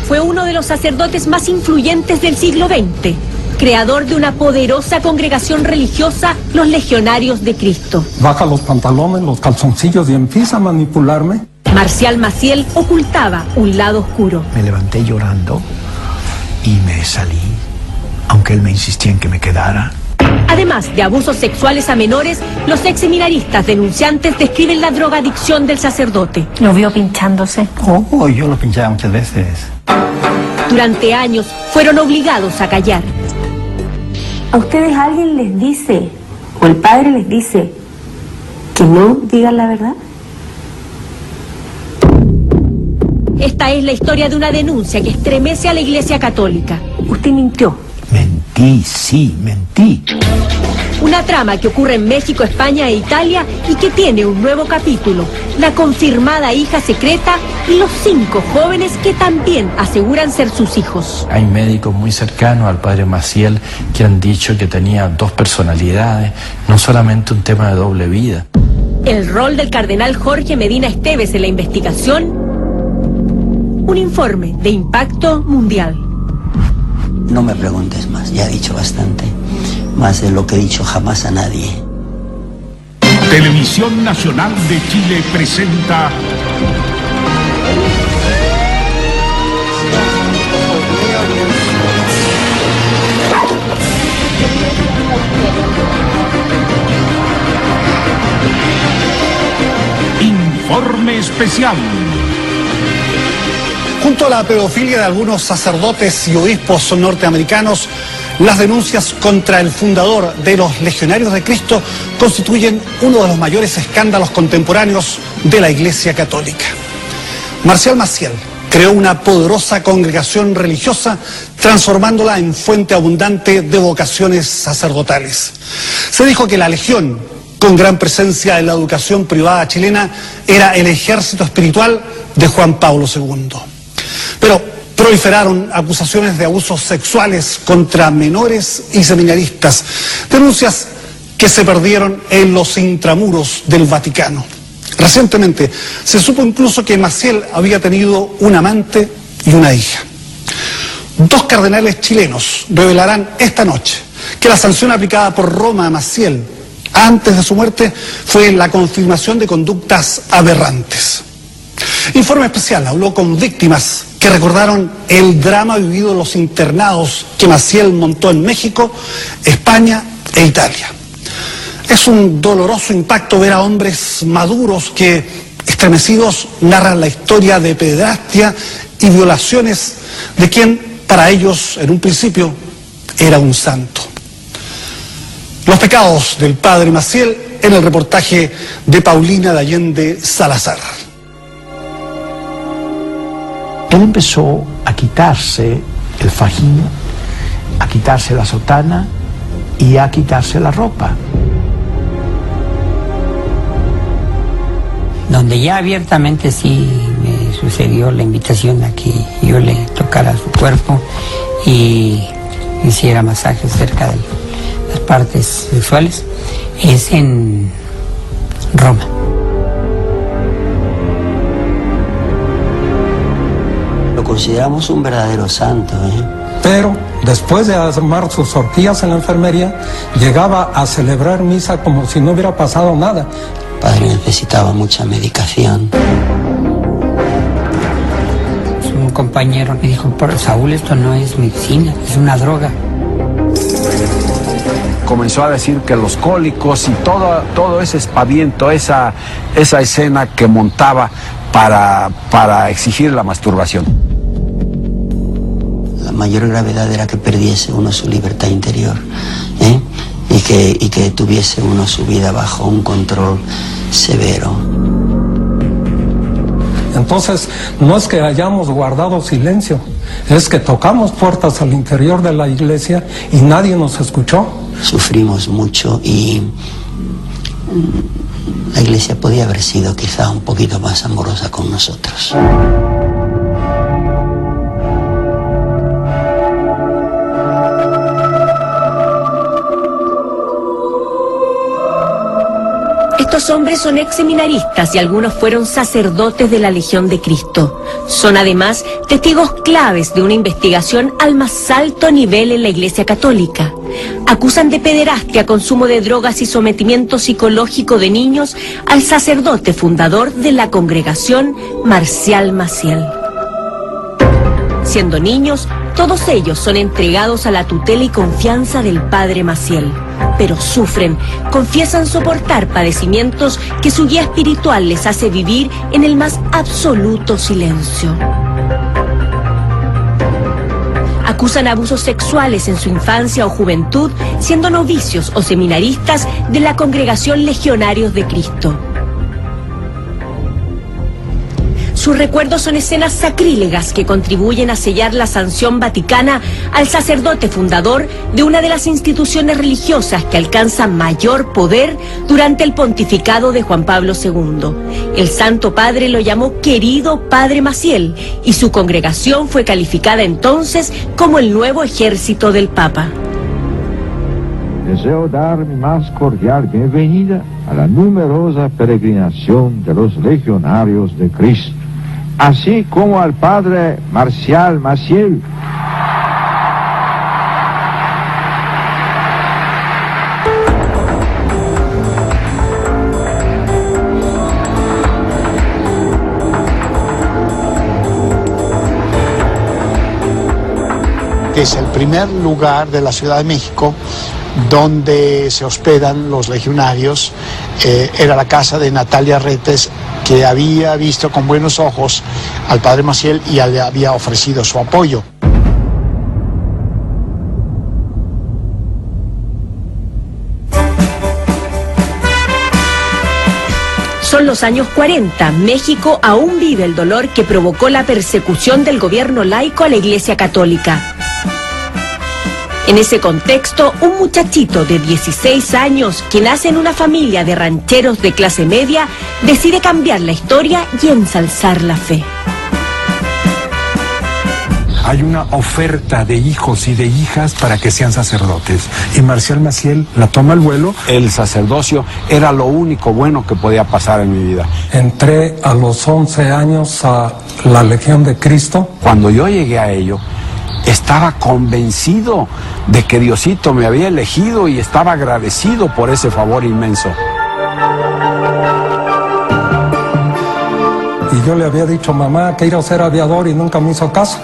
fue uno de los sacerdotes más influyentes del siglo XX, creador de una poderosa congregación religiosa, los Legionarios de Cristo. Baja los pantalones, los calzoncillos y empieza a manipularme. Marcial Maciel ocultaba un lado oscuro. Me levanté llorando y me salí, aunque él me insistía en que me quedara. Además de abusos sexuales a menores, los ex seminaristas denunciantes describen la drogadicción del sacerdote. ¿Lo vio pinchándose? Oh, yo lo pinchaba muchas veces. Durante años fueron obligados a callar. ¿A ustedes alguien les dice, o el padre les dice, que no digan la verdad? Esta es la historia de una denuncia que estremece a la Iglesia Católica. Usted mintió. Mentí, sí, mentí. Una trama que ocurre en México, España e Italia y que tiene un nuevo capítulo. La confirmada hija secreta y los 5 jóvenes que también aseguran ser sus hijos. Hay médicos muy cercanos al padre Maciel que han dicho que tenía 2 personalidades, no solamente un tema de doble vida. El rol del cardenal Jorge Medina Esteves en la investigación. Un informe de impacto mundial. No me preguntes más, ya he dicho bastante. Más de lo que he dicho jamás a nadie. Televisión Nacional de Chile presenta Informe Especial. Junto a la pedofilia de algunos sacerdotes y obispos norteamericanos, las denuncias contra el fundador de los Legionarios de Cristo constituyen uno de los mayores escándalos contemporáneos de la Iglesia Católica. Marcial Maciel creó una poderosa congregación religiosa, transformándola en fuente abundante de vocaciones sacerdotales. Se dijo que la Legión, con gran presencia en la educación privada chilena, era el ejército espiritual de Juan Pablo II. Pero proliferaron acusaciones de abusos sexuales contra menores y seminaristas, denuncias que se perdieron en los intramuros del Vaticano. Recientemente se supo incluso que Maciel había tenido un amante y una hija. 2 cardenales chilenos revelarán esta noche que la sanción aplicada por Roma a Maciel antes de su muerte fue la confirmación de conductas aberrantes. Informe Especial habló con víctimas que recordaron el drama vivido en los internados que Maciel montó en México, España e Italia. Es un doloroso impacto ver a hombres maduros que, estremecidos, narran la historia de pederastia y violaciones de quien, para ellos, en un principio, era un santo. Los pecados del padre Maciel en el reportaje de Paulina de Allende Salazar. Él empezó a quitarse el fajín, a quitarse la sotana y a quitarse la ropa. Donde ya abiertamente sí me sucedió la invitación a que yo le tocara su cuerpo y hiciera masajes cerca de las partes sexuales, es en Roma. Lo consideramos un verdadero santo, Pero después de armar sus orgías en la enfermería, llegaba a celebrar misa como si no hubiera pasado nada. El padre necesitaba mucha medicación. Un compañero me dijo, pero Saúl, esto no es medicina, es una droga. Comenzó a decir que los cólicos y todo ese espaviento, esa escena que montaba para exigir la masturbación. La mayor gravedad era que perdiese uno su libertad interior, y que tuviese uno su vida bajo un control severo. Entonces, no es que hayamos guardado silencio, es que tocamos puertas al interior de la iglesia y nadie nos escuchó. Sufrimos mucho y la iglesia podía haber sido quizá un poquito más amorosa con nosotros. Estos Estos hombres son ex seminaristas y algunos fueron sacerdotes de la Legión de Cristo. Son además testigos claves de una investigación al más alto nivel en la Iglesia Católica. Acusan de pederastia, consumo de drogas y sometimiento psicológico de niños al sacerdote fundador de la congregación, Marcial Maciel. Siendo niños, todos ellos son entregados a la tutela y confianza del padre Maciel, pero sufren, confiesan soportar padecimientos que su guía espiritual les hace vivir en el más absoluto silencio. Acusan abusos sexuales en su infancia o juventud, siendo novicios o seminaristas de la congregación Legionarios de Cristo. Sus recuerdos son escenas sacrílegas que contribuyen a sellar la sanción vaticana al sacerdote fundador de una de las instituciones religiosas que alcanza mayor poder durante el pontificado de Juan Pablo II. El Santo Padre lo llamó querido Padre Maciel y su congregación fue calificada entonces como el nuevo ejército del Papa. Deseo dar mi más cordial bienvenida a la numerosa peregrinación de los legionarios de Cristo, así como al padre Marcial Maciel. Es el primer lugar de la Ciudad de México donde se hospedan los legionarios. Era la casa de Natalia Retes, que había visto con buenos ojos al padre Maciel y le había ofrecido su apoyo. Son los años 40. México aún vive el dolor que provocó la persecución del gobierno laico a la Iglesia Católica. En ese contexto, un muchachito de 16 años que nace en una familia de rancheros de clase media decide cambiar la historia y ensalzar la fe. Hay una oferta de hijos y de hijas para que sean sacerdotes. Y Marcial Maciel la toma al vuelo. El sacerdocio era lo único bueno que podía pasar en mi vida. Entré a los 11 años a la Legión de Cristo. Cuando yo llegué a ello, estaba convencido de que Diosito me había elegido y estaba agradecido por ese favor inmenso. Y yo le había dicho, mamá, quiero ser aviador, y nunca me hizo caso.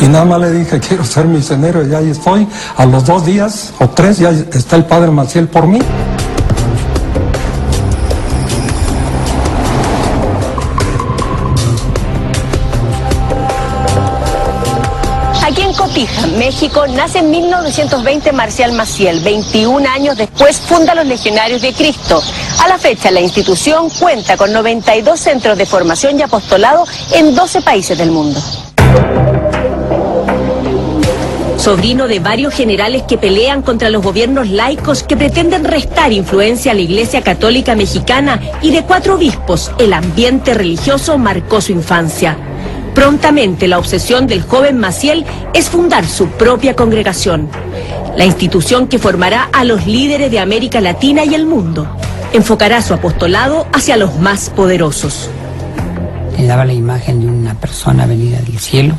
Y nada más le dije, quiero ser misionero, y ahí estoy. A los 2 días o 3 ya está el padre Maciel por mí. Aquí en Cotija, México, nace en 1920 Marcial Maciel. 21 años después funda los Legionarios de Cristo. A la fecha, la institución cuenta con 92 centros de formación y apostolado en 12 países del mundo. Sobrino de varios generales que pelean contra los gobiernos laicos que pretenden restar influencia a la Iglesia Católica Mexicana y de 4 obispos, el ambiente religioso marcó su infancia. Prontamente la obsesión del joven Maciel es fundar su propia congregación, la institución que formará a los líderes de América Latina y el mundo. Enfocará su apostolado hacia los más poderosos. Le daba la imagen de una persona venida del cielo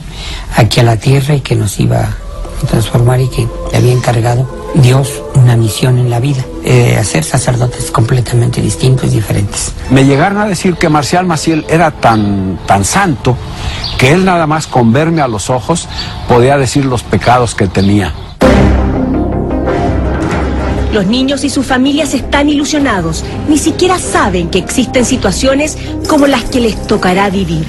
aquí a la tierra y que nos iba a transformar, y que le había encargado Dios una misión en la vida, hacer sacerdotes completamente distintos y diferentes. Me llegaron a decir que Marcial Maciel era tan santo que él nada más con verme a los ojos podía decir los pecados que tenía. Los niños y sus familias están ilusionados, ni siquiera saben que existen situaciones como las que les tocará vivir.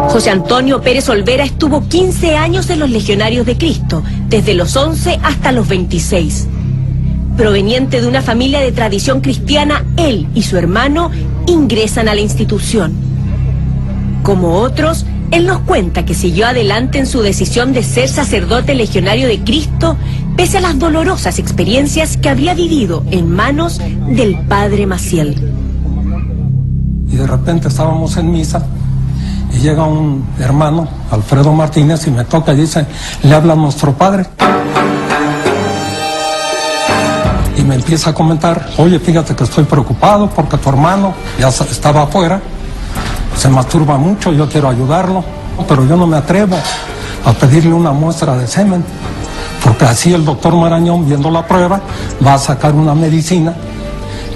José Antonio Pérez Olvera estuvo 15 años en los Legionarios de Cristo, desde los 11 hasta los 26. Proveniente de una familia de tradición cristiana, él y su hermano ingresan a la institución. Como otros, él nos cuenta que siguió adelante en su decisión de ser sacerdote legionario de Cristo, pese a las dolorosas experiencias que había vivido en manos del padre Maciel. Y de repente estábamos en misa, y llega un hermano, Alfredo Martínez, y me toca y dice, le habla a nuestro padre. Y me empieza a comentar, oye, fíjate que estoy preocupado porque tu hermano ya estaba afuera, se masturba mucho, yo quiero ayudarlo, pero yo no me atrevo a pedirle una muestra de semen, porque así el doctor Marañón, viendo la prueba, va a sacar una medicina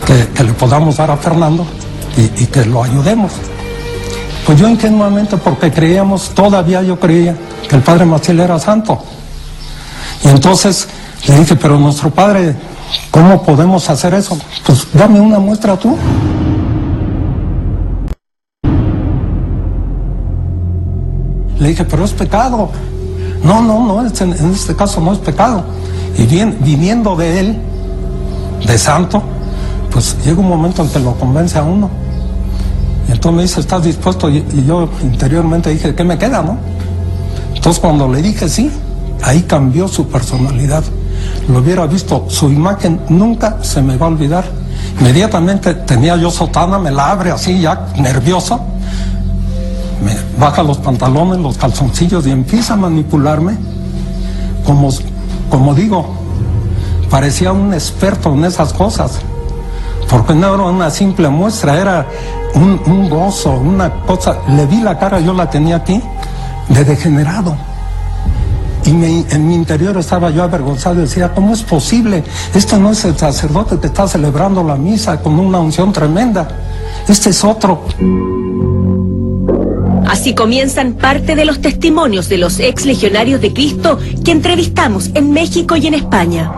que le podamos dar a Fernando y que lo ayudemos. Pues yo ingenuamente, porque todavía yo creía que el padre Maciel era santo. Y entonces le dije, pero nuestro padre, ¿cómo podemos hacer eso? Pues dame una muestra tú. Le dije, pero es pecado. No, en este caso no es pecado. Y bien, viniendo de él, de santo, pues llega un momento en que lo convence a uno. Y entonces me dice, ¿estás dispuesto? Y yo interiormente dije, ¿qué me queda, no? Entonces cuando le dije sí, ahí cambió su personalidad. Lo hubiera visto, su imagen nunca se me va a olvidar. Inmediatamente tenía yo sotana, me la abre así ya nervioso, me baja los pantalones, los calzoncillos y empieza a manipularme. Como digo, parecía un experto en esas cosas, porque no era una simple muestra, era un gozo, una cosa. Le vi la cara, yo la tenía aquí, de degenerado. Y en mi interior estaba yo avergonzado y decía, ¿cómo es posible? Esto no es el sacerdote que está celebrando la misa con una unción tremenda. Este es otro. Así comienzan parte de los testimonios de los ex legionarios de Cristo que entrevistamos en México y en España.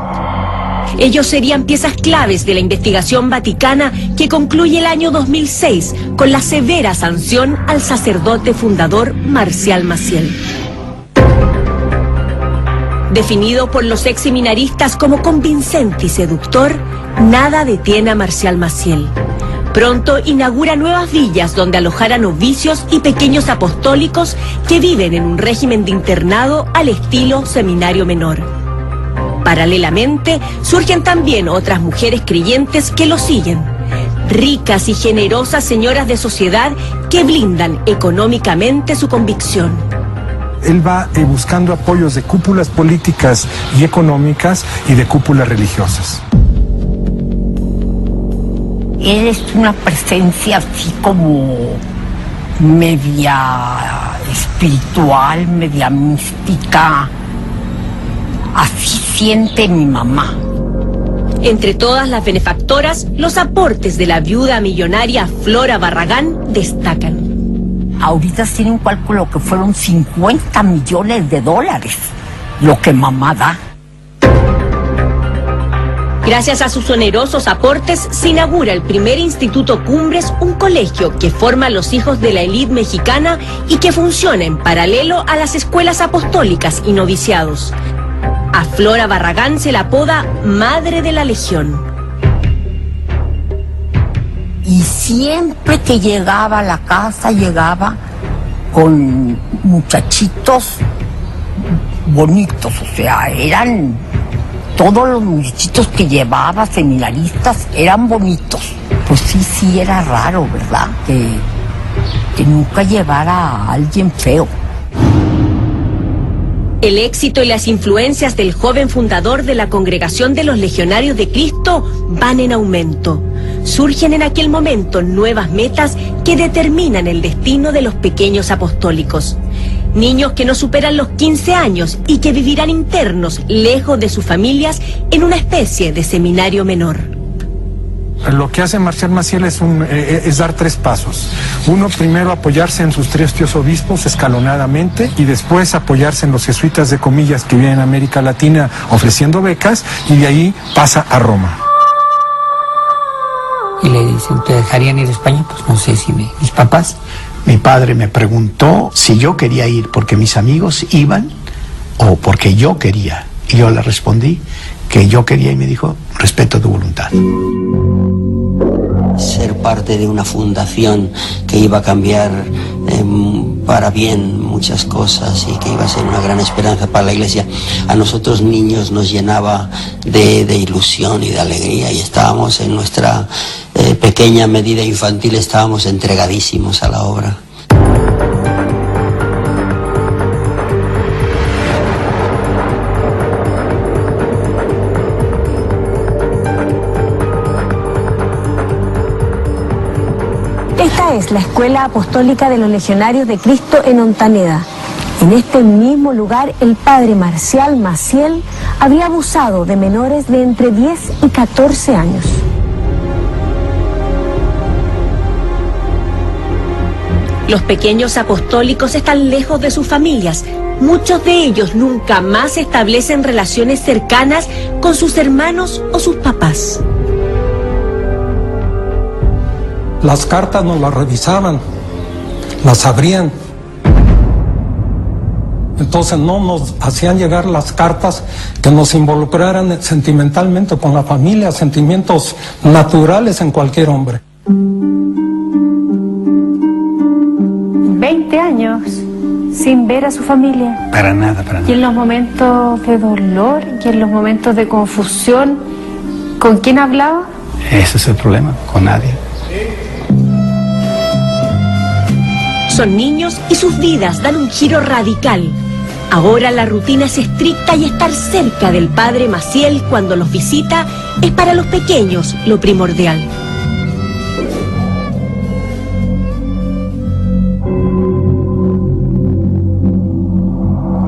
Ellos serían piezas claves de la investigación vaticana que concluye el año 2006 con la severa sanción al sacerdote fundador Marcial Maciel. Definido por los ex seminaristas como convincente y seductor, nada detiene a Marcial Maciel. Pronto inaugura nuevas villas donde alojar a novicios y pequeños apostólicos que viven en un régimen de internado al estilo seminario menor. Paralelamente, surgen también otras mujeres creyentes que lo siguen. Ricas y generosas señoras de sociedad que blindan económicamente su convicción. Él va buscando apoyos de cúpulas políticas y económicas y de cúpulas religiosas. Él es una presencia así como media espiritual, media mística. Así siente mi mamá. Entre todas las benefactoras, los aportes de la viuda millonaria Flora Barragán destacan. Ahorita tiene un cálculo que fueron $50 millones, lo que mamá da. Gracias a sus onerosos aportes, se inaugura el primer Instituto Cumbres, un colegio que forma a los hijos de la élite mexicana y que funciona en paralelo a las escuelas apostólicas y noviciados. A Flora Barragán se la apoda Madre de la Legión. Y siempre que llegaba a la casa, llegaba con muchachitos bonitos, o sea, eran todos los muchachitos que llevaba, seminaristas, eran bonitos. Pues sí, era raro, ¿verdad? Que nunca llevara a alguien feo. El éxito y las influencias del joven fundador de la Congregación de los Legionarios de Cristo van en aumento. Surgen en aquel momento nuevas metas que determinan el destino de los pequeños apostólicos. Niños que no superan los 15 años y que vivirán internos, lejos de sus familias, en una especie de seminario menor. Lo que hace Marcial Maciel es dar 3 pasos. Uno, primero apoyarse en sus 3 tíos obispos escalonadamente, y después apoyarse en los jesuitas de comillas que vienen a América Latina ofreciendo becas, y de ahí pasa a Roma. Y le dicen, ¿te dejarían ir a España? Pues no sé si mis papás. Mi padre me preguntó si yo quería ir porque mis amigos iban o porque yo quería. Y yo le respondí que yo quería y me dijo, respeto tu voluntad. Ser parte de una fundación que iba a cambiar para bien muchas cosas y que iba a ser una gran esperanza para la Iglesia, a nosotros niños nos llenaba de ilusión y de alegría, y estábamos en nuestra pequeña medida infantil, estábamos entregadísimos a la obra. Esta es la Escuela Apostólica de los Legionarios de Cristo en Ontaneda. En este mismo lugar, el padre Marcial Maciel había abusado de menores de entre 10 y 14 años. Los pequeños apostólicos están lejos de sus familias. Muchos de ellos nunca más establecen relaciones cercanas con sus hermanos o sus papás. Las cartas nos las revisaban, las abrían. Entonces no nos hacían llegar las cartas que nos involucraran sentimentalmente con la familia, sentimientos naturales en cualquier hombre. 20 años sin ver a su familia. Para nada, para nada. Y en los momentos de dolor y en los momentos de confusión, ¿con quién hablaba? Ese es el problema, con nadie. Son niños y sus vidas dan un giro radical. Ahora la rutina es estricta y estar cerca del padre Maciel cuando los visita es para los pequeños lo primordial.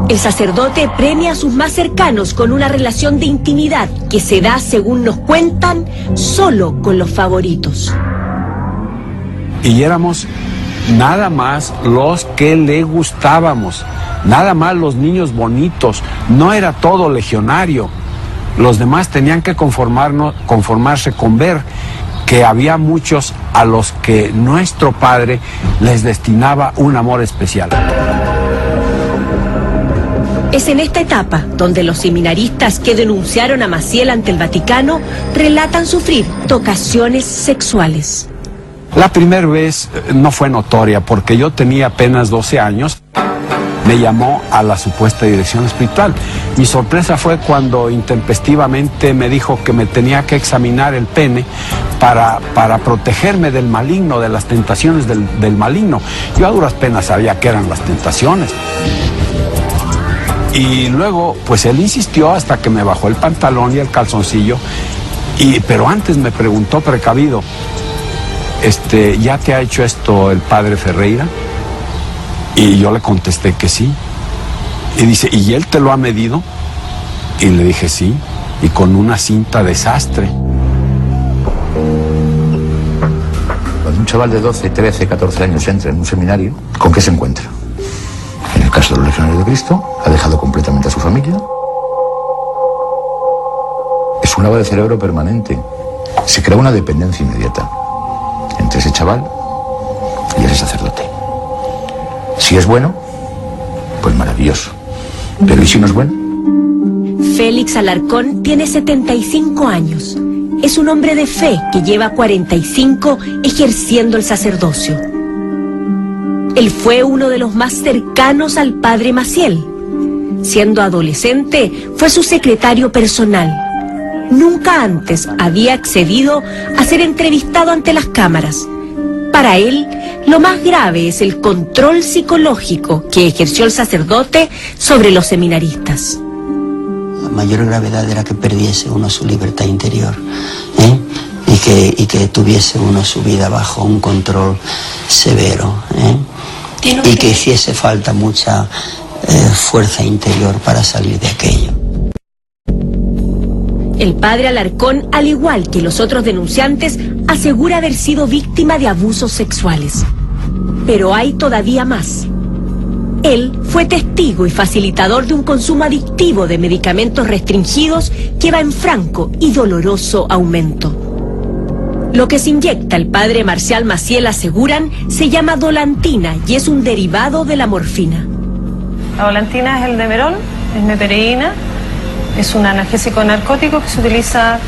El sacerdote premia a sus más cercanos con una relación de intimidad que se da, según nos cuentan, solo con los favoritos. Y éramos nada más los que le gustábamos, nada más los niños bonitos, no era todo legionario. Los demás tenían que conformarse con ver que había muchos a los que nuestro padre les destinaba un amor especial. Es en esta etapa donde los seminaristas que denunciaron a Maciel ante el Vaticano relatan sufrir tocaciones sexuales. La primera vez no fue notoria porque yo tenía apenas 12 años. Me llamó a la supuesta dirección espiritual. Mi sorpresa fue cuando intempestivamente me dijo que me tenía que examinar el pene para protegerme del maligno, de las tentaciones del maligno. Yo a duras penas sabía que eran las tentaciones. Y luego, pues él insistió hasta que me bajó el pantalón y el calzoncillo. Pero antes me preguntó precavido, ¿ya te ha hecho esto el padre Ferreira? Y yo le contesté que sí. Y dice, ¿y él te lo ha medido? Y le dije sí, y con una cinta de sastre. Cuando un chaval de 12, 13, 14 años entra en un seminario, ¿con qué se encuentra? En el caso de los Legionarios de Cristo, ha dejado completamente a su familia. Es un lavado de cerebro permanente. Se crea una dependencia inmediata entre ese chaval y ese sacerdote. Si es bueno, pues maravilloso. Pero ¿y si no es bueno? Félix Alarcón tiene 75 años. Es un hombre de fe que lleva 45 ejerciendo el sacerdocio. Él fue uno de los más cercanos al padre Maciel. Siendo adolescente, fue su secretario personal. Nunca antes había accedido a ser entrevistado ante las cámaras. Para él, lo más grave es el control psicológico que ejerció el sacerdote sobre los seminaristas. La mayor gravedad era que perdiese uno su libertad interior, y que tuviese uno su vida bajo un control severo, y que hiciese falta mucha fuerza interior para salir de aquello. El padre Alarcón, al igual que los otros denunciantes, asegura haber sido víctima de abusos sexuales. Pero hay todavía más. Él fue testigo y facilitador de un consumo adictivo de medicamentos restringidos que va en franco y doloroso aumento. Lo que se inyecta el padre Marcial Maciel, aseguran, se llama dolantina y es un derivado de la morfina. La dolantina es el Demerol, es meperidina. Es un analgésico narcótico que se utiliza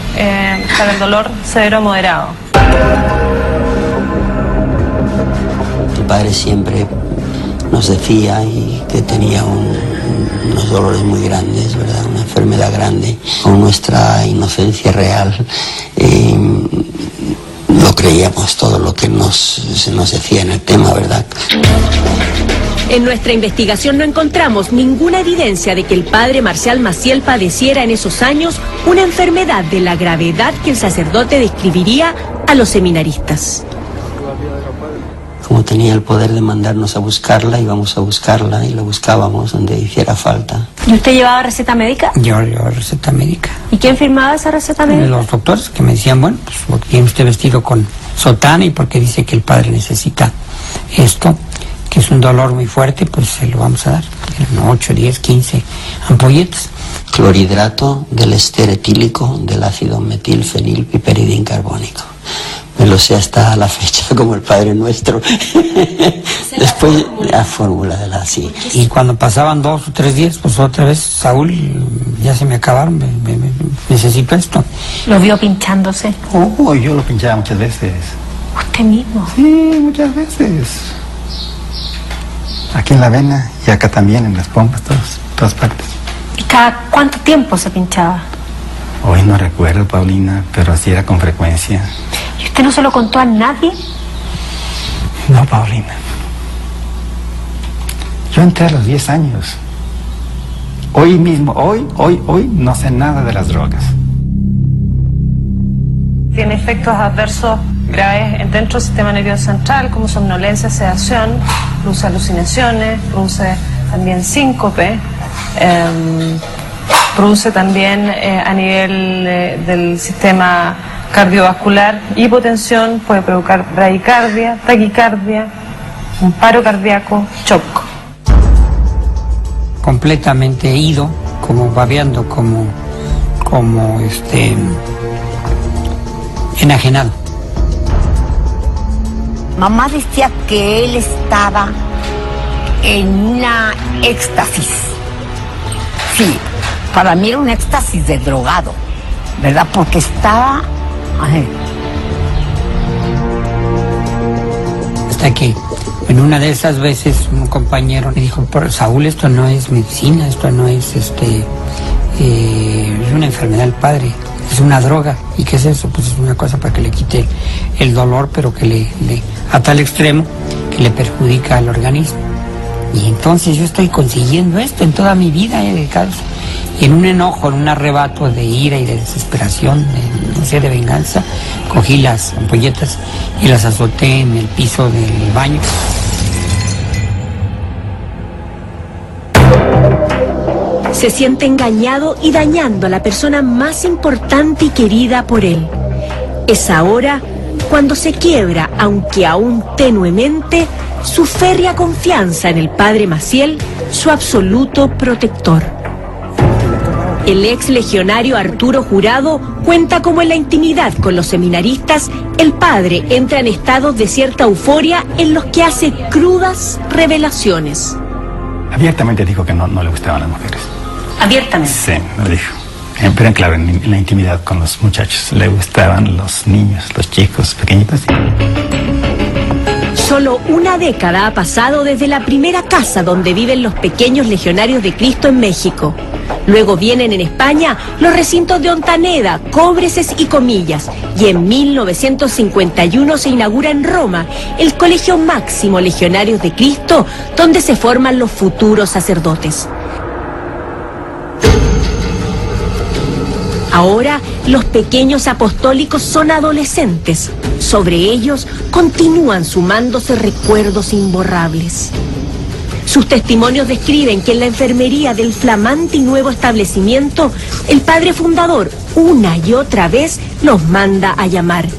para el dolor severo o moderado. Tu padre siempre nos decía y que tenía unos dolores muy grandes, ¿verdad? Una enfermedad grande. Con nuestra inocencia real lo creíamos todo lo que se nos decía en el tema, ¿verdad? En nuestra investigación no encontramos ninguna evidencia de que el padre Marcial Maciel padeciera en esos años una enfermedad de la gravedad que el sacerdote describiría a los seminaristas. Como tenía el poder de mandarnos a buscarla, íbamos a buscarla y la buscábamos donde hiciera falta. ¿Y usted llevaba receta médica? Yo llevaba receta médica. ¿Y quién firmaba esa receta médica? Los doctores que me decían, bueno, pues porque tiene usted vestido con sotana y porque dice que el padre necesita esto, que es un dolor muy fuerte, pues se lo vamos a dar. 8, 10, 15 ampolletas. Clorhidrato del ester etílico del ácido metilfenilpiperidin carbónico. Me lo sé hasta la fecha, como el Padre Nuestro. Después la fórmula de la sí. Y cuando pasaban 2 o 3 días, pues otra vez, Saúl, ya se me acabaron, necesito esto. ¿Lo vio pinchándose? Oh, yo lo pinchaba muchas veces. ¿Usted mismo? Sí, muchas veces. Aquí en la vena y acá también, en las pompas, todas partes. ¿Y cada cuánto tiempo se pinchaba? Hoy no recuerdo, Paulina, pero así era con frecuencia. ¿Y usted no se lo contó a nadie? No, Paulina. Yo entré a los 10 años. Hoy mismo, hoy, no sé nada de las drogas. Tiene efectos adversos graves dentro del sistema nervioso central, como somnolencia, sedación, produce alucinaciones, produce también síncope, produce también a nivel del sistema cardiovascular hipotensión, puede provocar bradicardia, taquicardia, un paro cardíaco, shock. Completamente ido, como babeando, como enajenado. Mamá decía que él estaba en una éxtasis. Sí, para mí era un éxtasis de drogado, ¿verdad? Porque estaba... Ay. Hasta que en una de esas veces un compañero me dijo, pero Saúl, esto no es medicina, esto no es es una enfermedad del padre, es una droga. ¿Y qué es eso? Pues es una cosa para que le quite el dolor, pero que le a tal extremo que le perjudica al organismo. Y entonces yo estoy consiguiendo esto en toda mi vida, Carlos. Y en un enojo, en un arrebato de ira y de desesperación, de venganza, cogí las ampolletas y las azoté en el piso del baño. Se siente engañado y dañando a la persona más importante y querida por él. Es ahora cuando se quiebra, aunque aún tenuemente, su férrea confianza en el padre Maciel, su absoluto protector. El ex legionario Arturo Jurado cuenta cómo en la intimidad con los seminaristas, el padre entra en estados de cierta euforia en los que hace crudas revelaciones. Abiertamente dijo que no le gustaban las mujeres. ¿Abiertamente? Sí, lo dijo. Pero claro, en la intimidad con los muchachos. Le gustaban los niños, los chicos pequeñitos. Solo una década ha pasado desde la primera casa donde viven los pequeños legionarios de Cristo en México. Luego vienen en España los recintos de Ontaneda, Cobreses y Comillas. Y en 1951 se inaugura en Roma el Colegio Máximo Legionarios de Cristo, donde se forman los futuros sacerdotes. Ahora, los pequeños apostólicos son adolescentes. Sobre ellos continúan sumándose recuerdos imborrables. Sus testimonios describen que en la enfermería del flamante y nuevo establecimiento, el padre fundador una y otra vez los manda a llamar.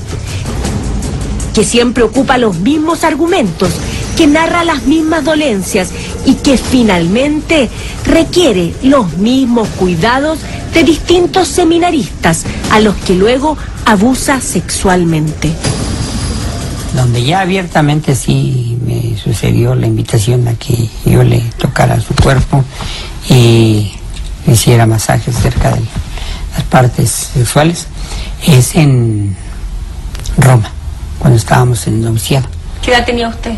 Que siempre ocupa los mismos argumentos, que narra las mismas dolencias y que finalmente requiere los mismos cuidados de distintos seminaristas a los que luego abusa sexualmente. Donde ya abiertamente sí me sucedió la invitación a que yo le tocara su cuerpo y le hiciera masajes cerca de las partes sexuales, es en Roma, cuando estábamos en noviciado. ¿Qué edad tenía usted?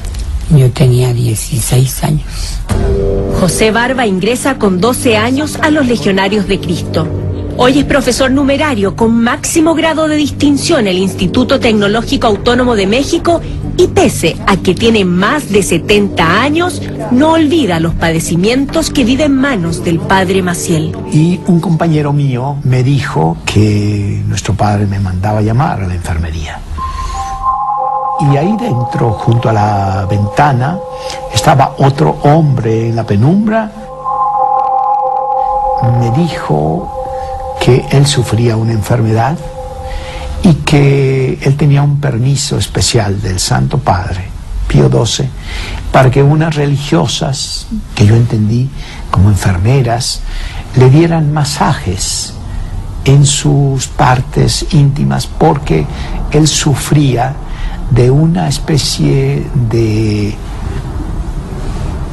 Yo tenía 16 años. José Barba ingresa con 12 años a los Legionarios de Cristo. Hoy es profesor numerario con máximo grado de distinción en el Instituto Tecnológico Autónomo de México y pese a que tiene más de 70 años, no olvida los padecimientos que vive en manos del padre Maciel. Y un compañero mío me dijo que nuestro padre me mandaba llamar a la enfermería. Y ahí dentro, junto a la ventana, estaba otro hombre en la penumbra. Me dijo que él sufría una enfermedad y que él tenía un permiso especial del Santo Padre Pío XII para que unas religiosas, que yo entendí como enfermeras, le dieran masajes en sus partes íntimas, porque él sufría de una especie de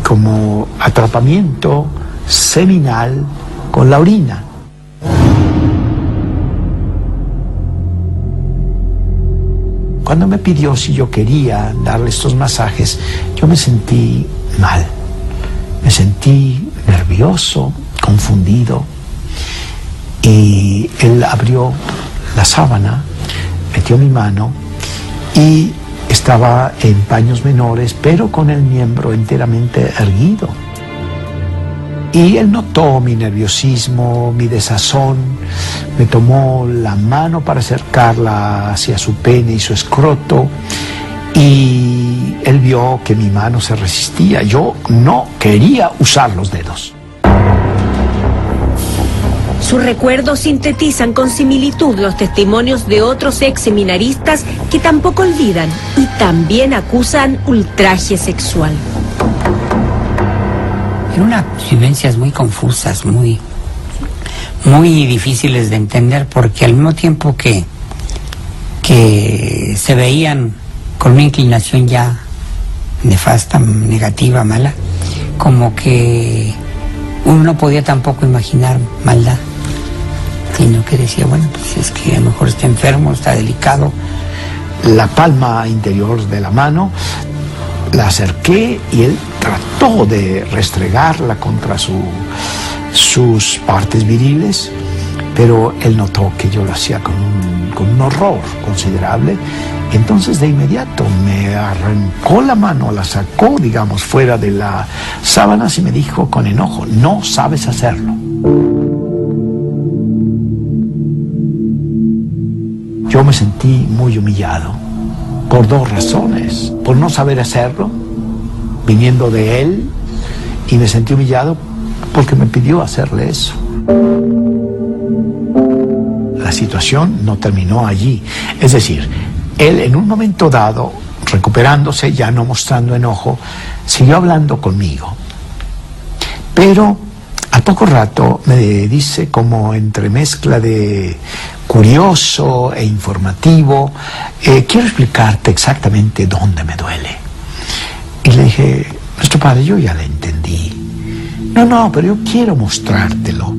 como atrapamiento seminal con la orina. Cuando me pidió si yo quería darle estos masajes, yo me sentí mal, me sentí nervioso, confundido, y él abrió la sábana, metió mi mano y estaba en paños menores, pero con el miembro enteramente erguido. Y él notó mi nerviosismo, mi desazón, me tomó la mano para acercarla hacia su pene y su escroto, y él vio que mi mano se resistía. Yo no quería usar los dedos. Sus recuerdos sintetizan con similitud los testimonios de otros ex seminaristas que tampoco olvidan y también acusan ultraje sexual. Eran unas vivencias muy confusas, muy difíciles de entender, porque al mismo tiempo que se veían con una inclinación ya nefasta, negativa, mala, como que uno no podía tampoco imaginar maldad, sino que decía, bueno, pues es que a lo mejor está enfermo, está delicado. La palma interior de la mano la acerqué y él trató de restregarla contra sus partes viriles, pero él notó que yo lo hacía con un horror considerable. Entonces de inmediato me arrancó la mano, la sacó, digamos, fuera de las sábanas y me dijo con enojo: no sabes hacerlo. Yo me sentí muy humillado por dos razones: por no saber hacerlo, viniendo de él, y me sentí humillado porque me pidió hacerle eso. La situación no terminó allí. Es decir, él en un momento dado, recuperándose, ya no mostrando enojo, siguió hablando conmigo. Pero al poco rato me dice, como entre mezcla de curioso e informativo, quiero explicarte exactamente dónde me duele. Y le dije: nuestro padre, yo ya le entendí. No, pero yo quiero mostrártelo.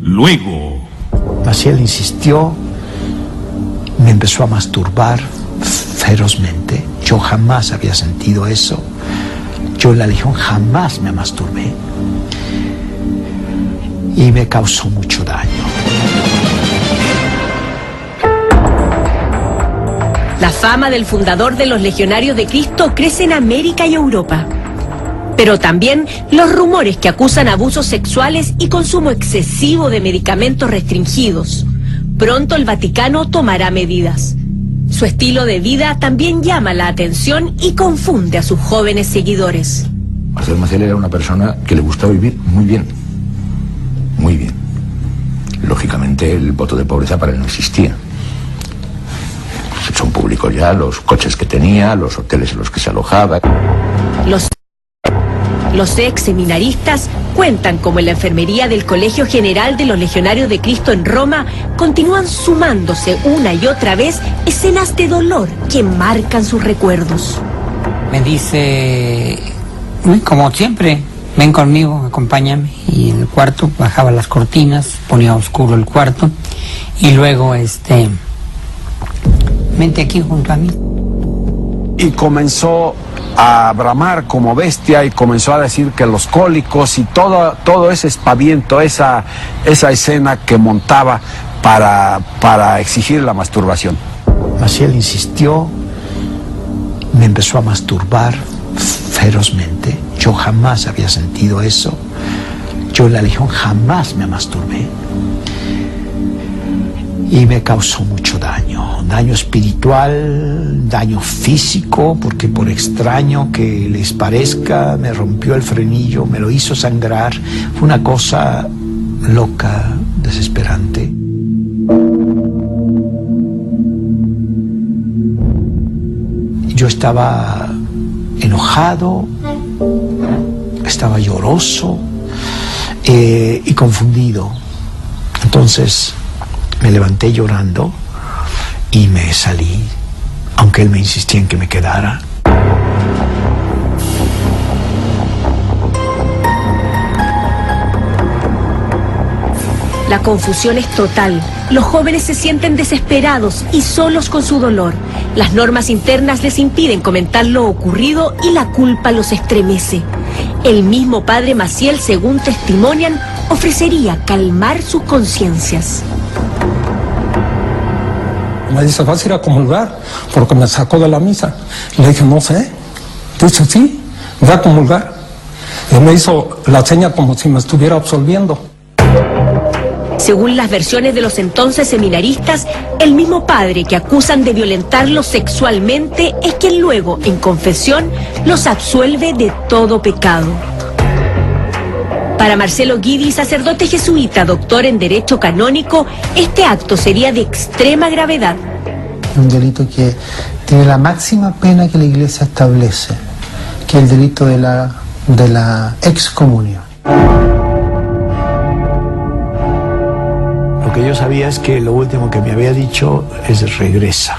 Luego, Maciel insistió, me empezó a masturbar ferozmente. Yo jamás había sentido eso. Yo en la Legión jamás me masturbé. Y me causó mucho daño. La fama del fundador de los Legionarios de Cristo crece en América y Europa. Pero también los rumores que acusan abusos sexuales y consumo excesivo de medicamentos restringidos. Pronto el Vaticano tomará medidas. Su estilo de vida también llama la atención y confunde a sus jóvenes seguidores. Marcial Maciel era una persona que le gustaba vivir muy bien. Muy bien. Lógicamente el voto de pobreza para él no existía. Son públicos ya los coches que tenía, los hoteles en los que se alojaba. Los ex seminaristas cuentan cómo en la enfermería del Colegio General de los Legionarios de Cristo en Roma continúan sumándose una y otra vez escenas de dolor que marcan sus recuerdos. Me dice, como siempre, ven conmigo, acompáñame. Y en el cuarto bajaba las cortinas, ponía oscuro el cuarto, y luego vente aquí junto a mí. Y comenzó a bramar como bestia y comenzó a decir que los cólicos y todo ese espaviento, esa escena que montaba para exigir la masturbación. Maciel insistió, me empezó a masturbar ferozmente. Yo jamás había sentido eso. Yo en la Legión jamás me masturbé. y me causó mucho daño espiritual, daño físico, porque por extraño que les parezca, me rompió el frenillo, me lo hizo sangrar. Fue una cosa loca, desesperante. Yo estaba enojado, estaba lloroso y confundido. Entonces me levanté llorando y me salí, aunque él me insistía en que me quedara. La confusión es total. Los jóvenes se sienten desesperados y solos con su dolor. Las normas internas les impiden comentar lo ocurrido y la culpa los estremece. El mismo padre Maciel, según testimonian, ofrecería calmar sus conciencias. Me dice, ¿vas a ir a comulgar? Porque me sacó de la misa. Le dije, no sé. Dice, sí, voy a comulgar. Y me hizo la seña como si me estuviera absolviendo. Según las versiones de los entonces seminaristas, el mismo padre que acusan de violentarlos sexualmente es quien luego, en confesión, los absuelve de todo pecado. Para Marcelo Guidi, sacerdote jesuita, doctor en Derecho Canónico, este acto sería de extrema gravedad. Un delito que tiene la máxima pena que la Iglesia establece, que es el delito de la excomunión. Lo que yo sabía es que lo último que me había dicho es regresa.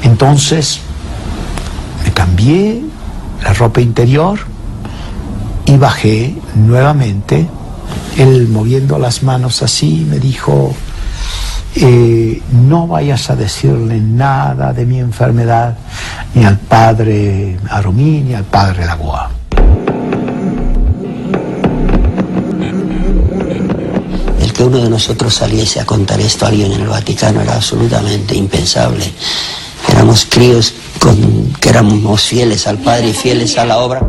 Entonces me cambié la ropa interior y bajé nuevamente. Él, moviendo las manos así, me dijo, no vayas a decirle nada de mi enfermedad ni al padre Aromí ni al padre Lagoa. Que uno de nosotros saliese a contar esto a alguien en el Vaticano era absolutamente impensable. Éramos críos que éramos fieles al Padre y fieles a la obra.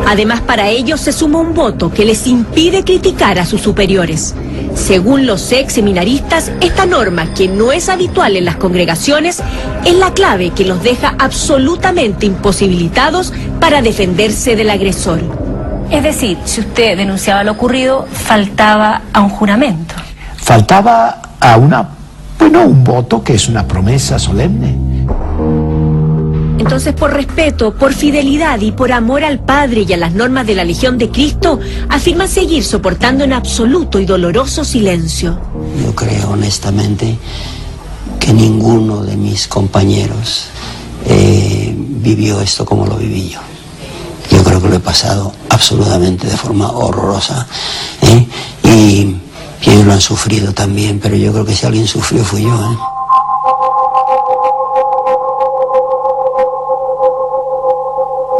Además, para ellos se suma un voto que les impide criticar a sus superiores. Según los ex seminaristas, esta norma, que no es habitual en las congregaciones, es la clave que los deja absolutamente imposibilitados para defenderse del agresor. Es decir, si usted denunciaba lo ocurrido, faltaba a un juramento. Faltaba a un voto que es una promesa solemne. Entonces, por respeto, por fidelidad y por amor al Padre y a las normas de la Legión de Cristo, afirman seguir soportando en absoluto y doloroso silencio. Yo creo honestamente que ninguno de mis compañeros vivió esto como lo viví yo. Yo creo que lo he pasado absolutamente de forma horrorosa, y ellos lo han sufrido también, pero yo creo que si alguien sufrió fui yo.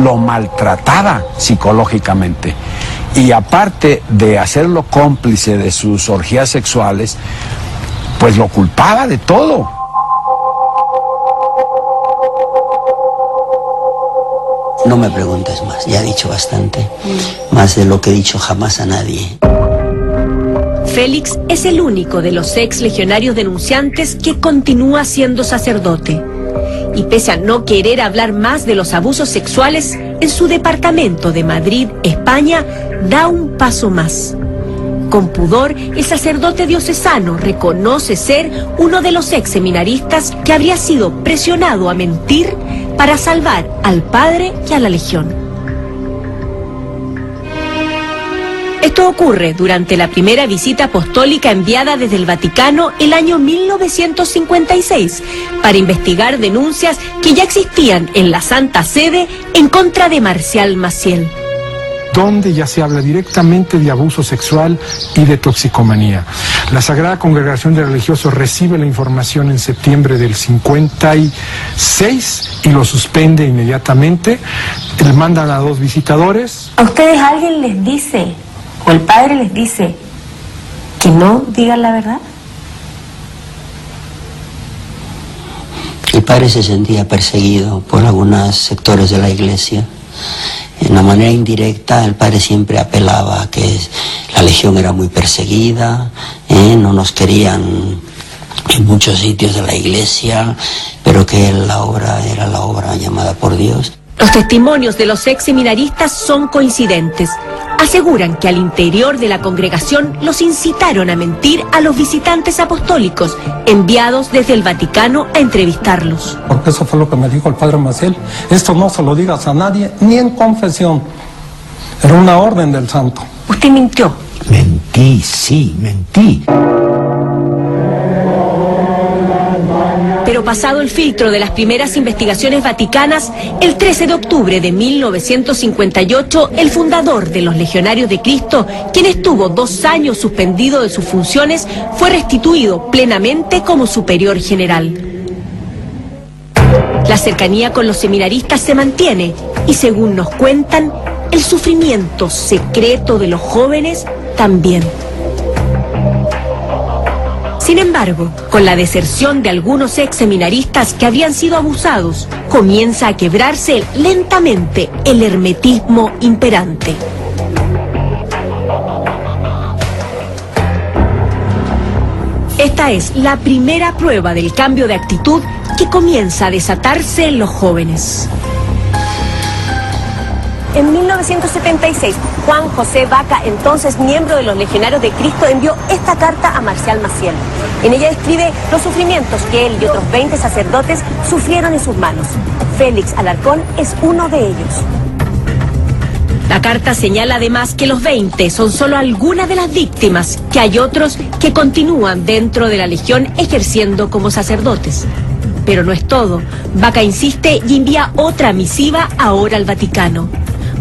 Lo maltrataba psicológicamente y aparte de hacerlo cómplice de sus orgías sexuales, pues lo culpaba de todo. No me preguntes más, ya he dicho bastante, más de lo que he dicho jamás a nadie. Félix es el único de los ex legionarios denunciantes que continúa siendo sacerdote. Y pese a no querer hablar más de los abusos sexuales, en su departamento de Madrid, España, da un paso más. Con pudor, el sacerdote diocesano reconoce ser uno de los ex seminaristas que habría sido presionado a mentir para salvar al Padre y a la Legión. Esto ocurre durante la primera visita apostólica enviada desde el Vaticano el año 1956 para investigar denuncias que ya existían en la Santa Sede en contra de Marcial Maciel, donde ya se habla directamente de abuso sexual y de toxicomanía. La Sagrada Congregación de Religiosos recibe la información en septiembre del 56 y lo suspende inmediatamente. Le mandan a 2 visitadores. ¿A ustedes alguien les dice, o el padre les dice, que no digan la verdad? El padre se sentía perseguido por algunos sectores de la iglesia de una manera indirecta el padre siempre apelaba a que la Legión era muy perseguida, no nos querían en muchos sitios de la iglesia, pero que la obra era la obra llamada por Dios. Los testimonios de los ex seminaristas son coincidentes. Aseguran que al interior de la congregación los incitaron a mentir a los visitantes apostólicos enviados desde el Vaticano a entrevistarlos. Porque eso fue lo que me dijo el padre Maciel. Esto no se lo digas a nadie, ni en confesión. Era una orden del santo. ¿Usted mintió? Mentí, sí, mentí. Pero pasado el filtro de las primeras investigaciones vaticanas, el 13 de octubre de 1958, el fundador de los Legionarios de Cristo, quien estuvo 2 años suspendido de sus funciones, fue restituido plenamente como superior general. La cercanía con los seminaristas se mantiene y, según nos cuentan, el sufrimiento secreto de los jóvenes también. Sin embargo, con la deserción de algunos ex seminaristas que habrían sido abusados, comienza a quebrarse lentamente el hermetismo imperante. Esta es la primera prueba del cambio de actitud que comienza a desatarse en los jóvenes. En 1976, Juan José Vaca, entonces miembro de los Legionarios de Cristo, envió esta carta a Marcial Maciel. En ella describe los sufrimientos que él y otros 20 sacerdotes sufrieron en sus manos. Félix Alarcón es uno de ellos. La carta señala además que los 20 son solo algunas de las víctimas, que hay otros que continúan dentro de la Legión ejerciendo como sacerdotes. Pero no es todo. Vaca insiste y envía otra misiva ahora al Vaticano.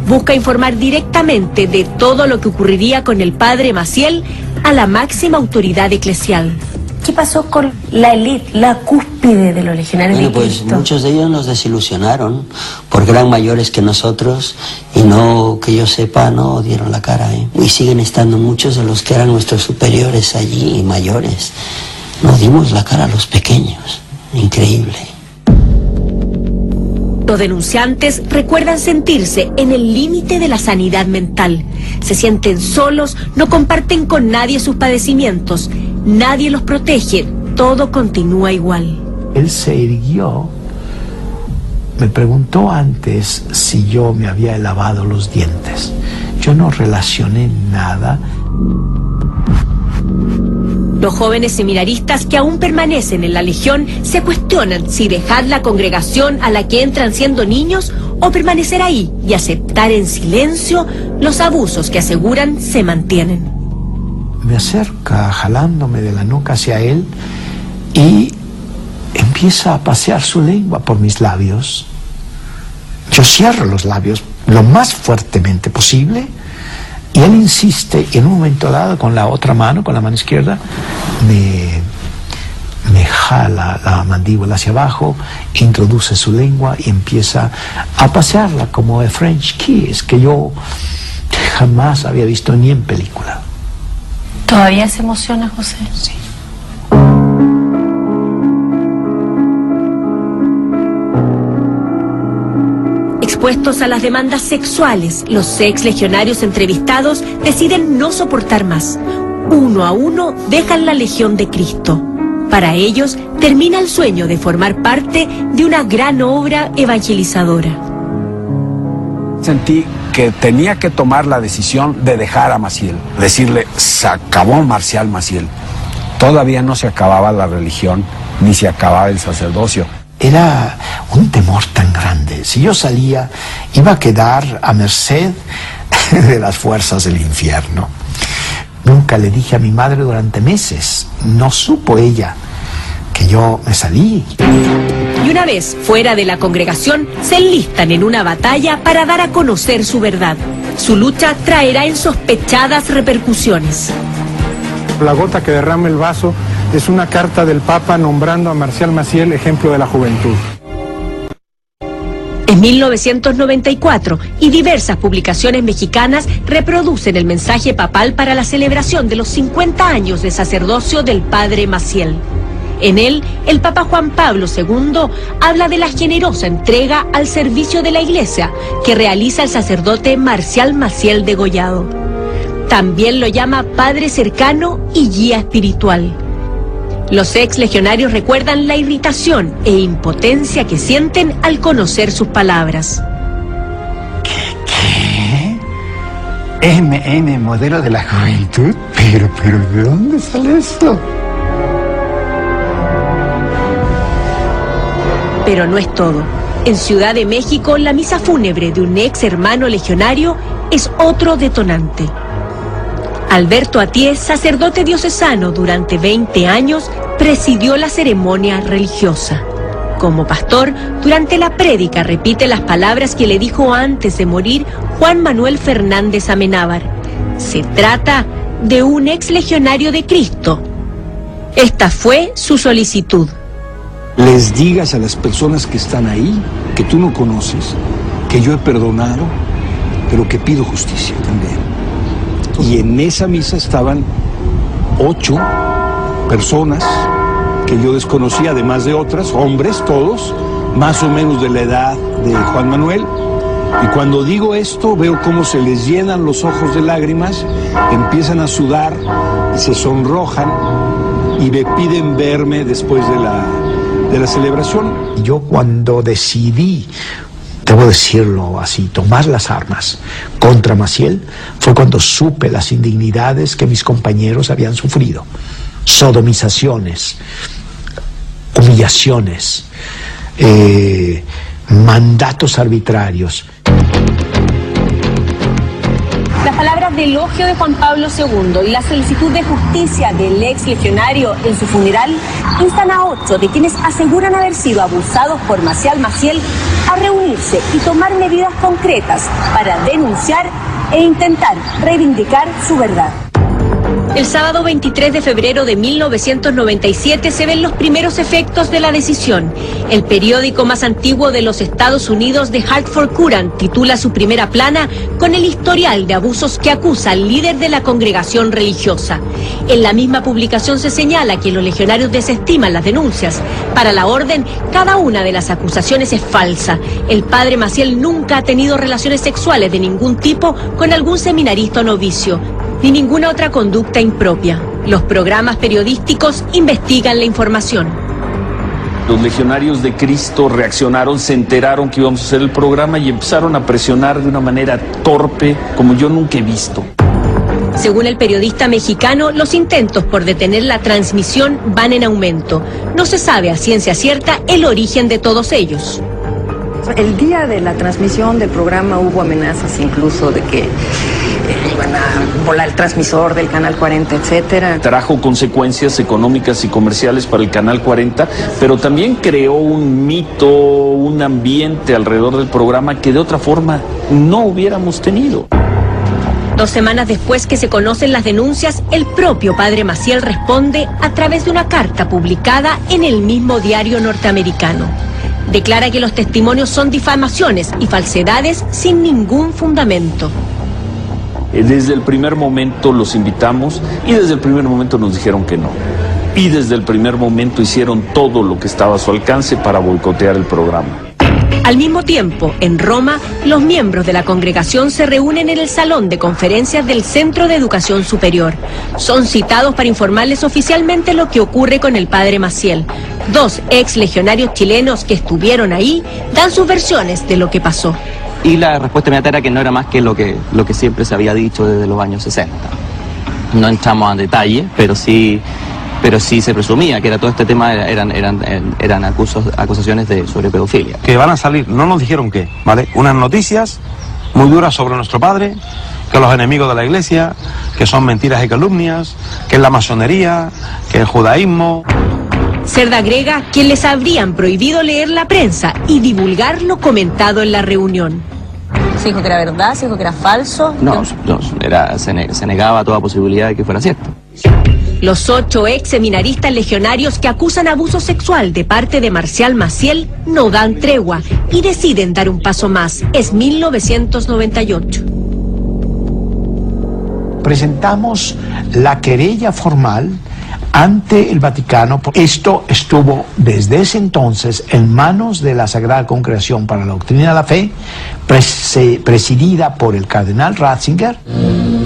Busca informar directamente de todo lo que ocurriría con el padre Maciel a la máxima autoridad eclesial. ¿Qué pasó con la élite, la cúspide de los Legionarios de Cristo? Pues muchos de ellos nos desilusionaron porque eran mayores que nosotros y no, que yo sepa, no dieron la cara. Y siguen estando muchos de los que eran nuestros superiores allí, mayores. No dimos la cara a los pequeños. Increíble. Los denunciantes recuerdan sentirse en el límite de la sanidad mental. Se sienten solos, no comparten con nadie sus padecimientos. Nadie los protege, todo continúa igual. Él se irguió, me preguntó antes si yo me había lavado los dientes. Yo no relacioné nada. Los jóvenes seminaristas que aún permanecen en la Legión se cuestionan si dejar la congregación a la que entran siendo niños o permanecer ahí y aceptar en silencio los abusos que aseguran se mantienen. Me acerca jalándome de la nuca hacia él y empieza a pasear su lengua por mis labios. Yo cierro los labios lo más fuertemente posible y él insiste y en un momento dado con la otra mano, con la mano izquierda, me jala la mandíbula hacia abajo, introduce su lengua y empieza a pasearla como el French kiss que yo jamás había visto ni en película. ¿Todavía se emociona, José? Sí. Expuestos a las demandas sexuales, los ex legionarios entrevistados deciden no soportar más. Uno a uno dejan la Legión de Cristo. Para ellos termina el sueño de formar parte de una gran obra evangelizadora. Sentí que tenía que tomar la decisión de dejar a Maciel, decirle, se acabó Marcial Maciel. Todavía no se acababa la religión, ni se acababa el sacerdocio. Era un temor tan grande. Si yo salía, iba a quedar a merced de las fuerzas del infierno. Nunca le dije a mi madre durante meses. No supo ella que yo me salí. Y una vez fuera de la congregación, se enlistan en una batalla para dar a conocer su verdad. Su lucha traerá insospechadas repercusiones. La gota que derrama el vaso es una carta del Papa nombrando a Marcial Maciel ejemplo de la juventud. En 1994, y diversas publicaciones mexicanas reproducen el mensaje papal para la celebración de los 50 años de sacerdocio del padre Maciel. En él, el Papa Juan Pablo II habla de la generosa entrega al servicio de la Iglesia que realiza el sacerdote Marcial Maciel degollado. También lo llama padre cercano y guía espiritual. Los ex legionarios recuerdan la irritación e impotencia que sienten al conocer sus palabras. ¿Qué? ¿MM, modelo de la juventud? Pero, ¿de dónde sale esto? Pero no es todo. En Ciudad de México, la misa fúnebre de un ex hermano legionario es otro detonante. Alberto Atié, sacerdote diocesano durante 20 años, presidió la ceremonia religiosa. Como pastor, durante la prédica repite las palabras que le dijo antes de morir Juan Manuel Fernández Amenábar. Se trata de un ex legionario de Cristo. Esta fue su solicitud. Les digas a las personas que están ahí, que tú no conoces, que yo he perdonado, pero que pido justicia también. Y en esa misa estaban 8 personas que yo desconocía, además de otras, hombres todos, más o menos de la edad de Juan Manuel. Y cuando digo esto, veo cómo se les llenan los ojos de lágrimas, empiezan a sudar, se sonrojan y me piden verme después de la celebración. Yo cuando decidí, debo decirlo así, tomar las armas contra Maciel, fue cuando supe las indignidades que mis compañeros habían sufrido. Sodomizaciones, humillaciones, mandatos arbitrarios. Las palabras de elogio de Juan Pablo II y la solicitud de justicia del ex legionario en su funeral instan a 8 de quienes aseguran haber sido abusados por Marcial Maciel a reunirse y tomar medidas concretas para denunciar e intentar reivindicar su verdad. El sábado 23 de febrero de 1997 se ven los primeros efectos de la decisión. El periódico más antiguo de los Estados Unidos, The Hartford Courant, titula su primera plana con el historial de abusos que acusa al líder de la congregación religiosa. En la misma publicación se señala que los legionarios desestiman las denuncias. Para la orden, cada una de las acusaciones es falsa. El padre Maciel nunca ha tenido relaciones sexuales de ningún tipo con algún seminarista o novicio, ni ninguna otra conducta impropia. Los programas periodísticos investigan la información. Los legionarios de Cristo reaccionaron, se enteraron que íbamos a hacer el programa y empezaron a presionar de una manera torpe como yo nunca he visto. Según el periodista mexicano, los intentos por detener la transmisión van en aumento. No se sabe a ciencia cierta el origen de todos ellos. El día de la transmisión del programa hubo amenazas incluso de que iban a volar el transmisor del Canal 40, etcétera. Trajo consecuencias económicas y comerciales para el Canal 40, pero también creó un mito, un ambiente alrededor del programa que de otra forma no hubiéramos tenido. 2 semanas después que se conocen las denuncias, el propio padre Maciel responde a través de una carta publicada en el mismo diario norteamericano. Declara que los testimonios son difamaciones y falsedades sin ningún fundamento. Desde el primer momento los invitamos y desde el primer momento nos dijeron que no. Y desde el primer momento hicieron todo lo que estaba a su alcance para boicotear el programa. Al mismo tiempo, en Roma, los miembros de la congregación se reúnen en el salón de conferencias del Centro de Educación Superior. Son citados para informarles oficialmente lo que ocurre con el padre Maciel. 2 ex legionarios chilenos que estuvieron ahí dan sus versiones de lo que pasó. Y la respuesta inmediata era que no era más que lo que siempre se había dicho desde los años 60. No entramos a detalle, pero sí se presumía que era todo este tema eran acusaciones sobre pedofilia. Que van a salir, no nos dijeron qué, ¿vale? Unas noticias muy duras sobre nuestro padre, que los enemigos de la iglesia, que son mentiras y calumnias, que es la masonería, que el judaísmo. Cerda agrega que les habrían prohibido leer la prensa y divulgar lo comentado en la reunión. ¿Se dijo que era verdad? ¿Se dijo que era falso? No, se negaba toda posibilidad de que fuera cierto. Los 8 ex seminaristas legionarios que acusan abuso sexual de parte de Marcial Maciel no dan tregua y deciden dar un paso más. Es 1998. Presentamos la querella formal ante el Vaticano. Esto estuvo desde ese entonces en manos de la Sagrada Congregación para la Doctrina de la Fe, presidida por el cardenal Ratzinger.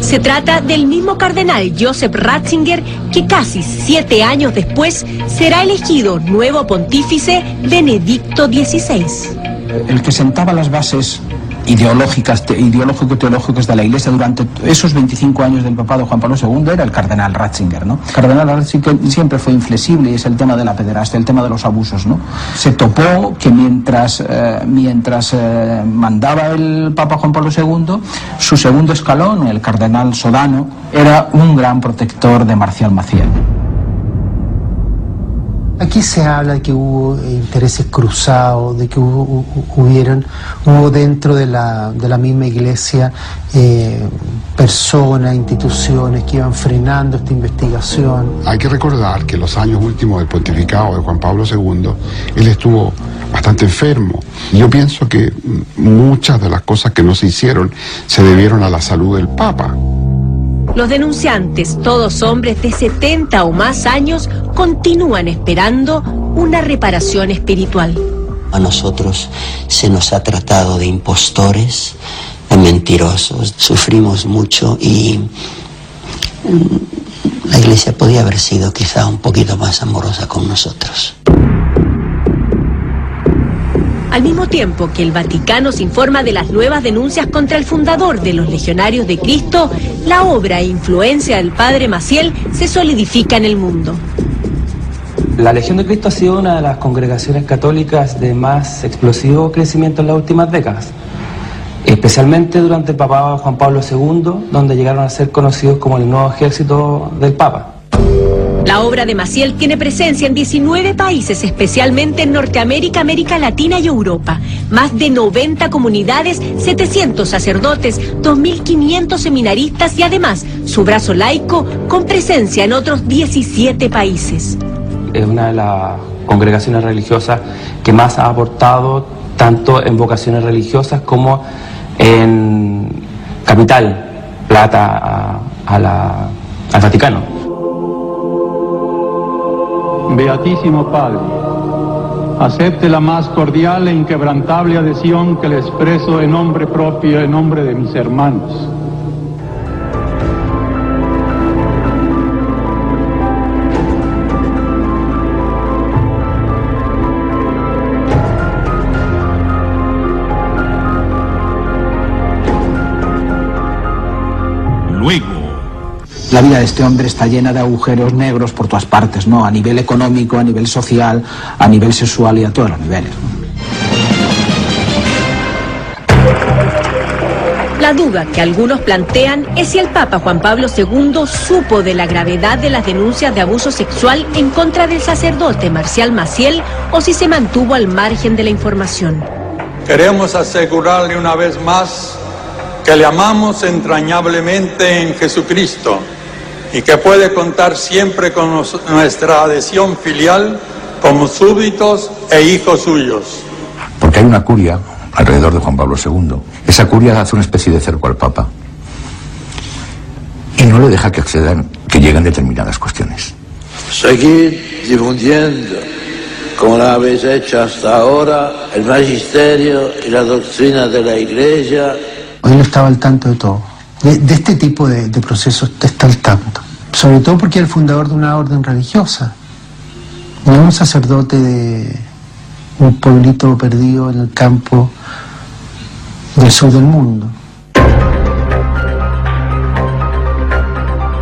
Se trata del mismo cardenal Joseph Ratzinger que casi 7 años después será elegido nuevo pontífice Benedicto XVI. El que sentaba las bases ideológico-teológicas de la Iglesia durante esos 25 años del papado de Juan Pablo II era el cardenal Ratzinger, ¿no? El cardenal Ratzinger siempre fue inflexible, y es el tema de la pederastia, el tema de los abusos, ¿no? Se topó que mientras mandaba el Papa Juan Pablo II, su segundo escalón, el cardenal Sodano, era un gran protector de Marcial Maciel. Aquí se habla de que hubo intereses cruzados, de que hubo dentro de la misma iglesia personas, instituciones que iban frenando esta investigación. Hay que recordar que en los años últimos del pontificado de Juan Pablo II, él estuvo bastante enfermo. Yo pienso que muchas de las cosas que no se hicieron se debieron a la salud del Papa. Los denunciantes, todos hombres de 70 o más años, continúan esperando una reparación espiritual. A nosotros se nos ha tratado de impostores, de mentirosos. Sufrimos mucho y la Iglesia podía haber sido quizá un poquito más amorosa con nosotros. Al mismo tiempo que el Vaticano se informa de las nuevas denuncias contra el fundador de los Legionarios de Cristo, la obra e influencia del padre Maciel se solidifica en el mundo. La Legión de Cristo ha sido una de las congregaciones católicas de más explosivo crecimiento en las últimas décadas, especialmente durante el papado de Juan Pablo II, donde llegaron a ser conocidos como el nuevo ejército del Papa. La obra de Maciel tiene presencia en 19 países, especialmente en Norteamérica, América Latina y Europa. Más de 90 comunidades, 700 sacerdotes, 2.500 seminaristas y además su brazo laico con presencia en otros 17 países. Es una de las congregaciones religiosas que más ha aportado tanto en vocaciones religiosas como en capital, plata al Vaticano. Beatísimo Padre, acepte la más cordial e inquebrantable adhesión que le expreso en nombre propio, en nombre de mis hermanos. Luego, la vida de este hombre está llena de agujeros negros por todas partes, ¿no? A nivel económico, a nivel social, a nivel sexual y a todos los niveles, ¿no? La duda que algunos plantean es si el Papa Juan Pablo II supo de la gravedad de las denuncias de abuso sexual en contra del sacerdote Marcial Maciel o si se mantuvo al margen de la información. Queremos asegurarle una vez más que le amamos entrañablemente en Jesucristo y que puede contar siempre con nuestra adhesión filial como súbditos e hijos suyos. Porque hay una curia alrededor de Juan Pablo II. Esa curia hace una especie de cerco al Papa y no le deja que lleguen determinadas cuestiones. Seguid difundiendo, como lo habéis hecho hasta ahora, el magisterio y la doctrina de la Iglesia. Hoy no estaba al tanto de todo. De este tipo de procesos está al tanto. Sobre todo porque es el fundador de una orden religiosa. No es un sacerdote de un pueblito perdido en el campo del sur del mundo.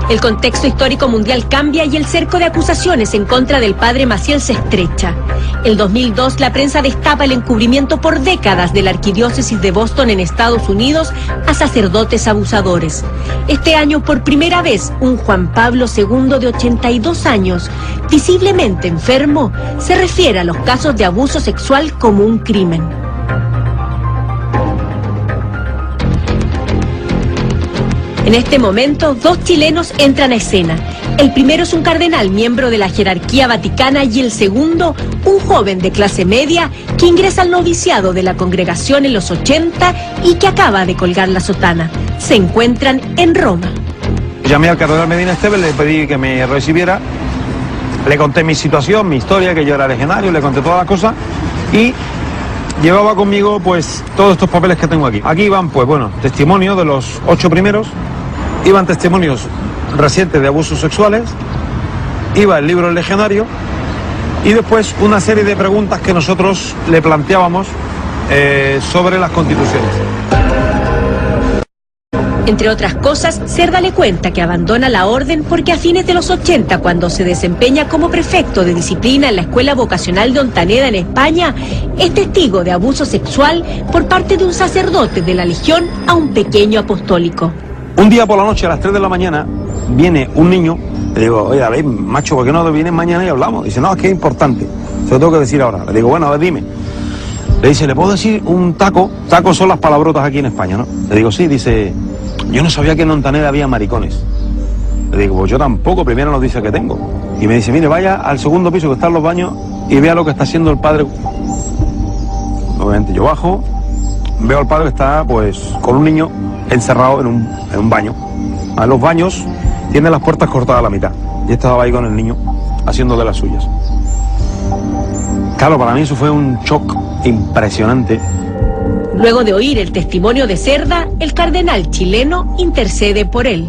El contexto histórico mundial cambia y el cerco de acusaciones en contra del padre Maciel se estrecha. En 2002, la prensa destapa el encubrimiento por décadas de la arquidiócesis de Boston en Estados Unidos a sacerdotes abusadores. Este año, por primera vez, un Juan Pablo II de 82 años, visiblemente enfermo, se refiere a los casos de abuso sexual como un crimen. En este momento, 2 chilenos entran a escena. El primero es un cardenal, miembro de la jerarquía vaticana, y el segundo, un joven de clase media que ingresa al noviciado de la congregación en los 80 y que acaba de colgar la sotana. Se encuentran en Roma. Llamé al cardenal Medina Esteves, le pedí que me recibiera Le conté mi situación, mi historia, que yo era legionario, le conté todas las cosas y llevaba conmigo pues todos estos papeles que tengo aquí. Aquí iban pues bueno, testimonios de los 8 primeros, iban testimonios recientes de abusos sexuales, iba el libro del legionario y después una serie de preguntas que nosotros le planteábamos sobre las constituciones. Entre otras cosas, Cerda le cuenta que abandona la orden porque a fines de los 80, cuando se desempeña como prefecto de disciplina en la Escuela Vocacional de Ontaneda en España, es testigo de abuso sexual por parte de un sacerdote de la Legión a un pequeño apostólico. Un día por la noche, a las 3 de la mañana, viene un niño, le digo, oye, a ver, macho, ¿por qué no vienes mañana y hablamos? Dice, no, es que es importante, se lo tengo que decir ahora. Le digo, bueno, a ver, dime. Le dice, ¿le puedo decir un taco? Tacos son las palabrotas aquí en España, ¿no? Le digo, sí, dice, yo no sabía que en Ontaneda había maricones. Le digo, pues yo tampoco, primera noticia que tengo. Y me dice, mire, vaya al segundo piso que están los baños y vea lo que está haciendo el padre. Obviamente yo bajo, veo al padre que está pues con un niño encerrado en un baño. A los baños tienen las puertas cortadas a la mitad. Y estaba ahí con el niño haciendo de las suyas. Claro, para mí eso fue un shock impresionante. Luego de oír el testimonio de Cerda, el cardenal chileno intercede por él.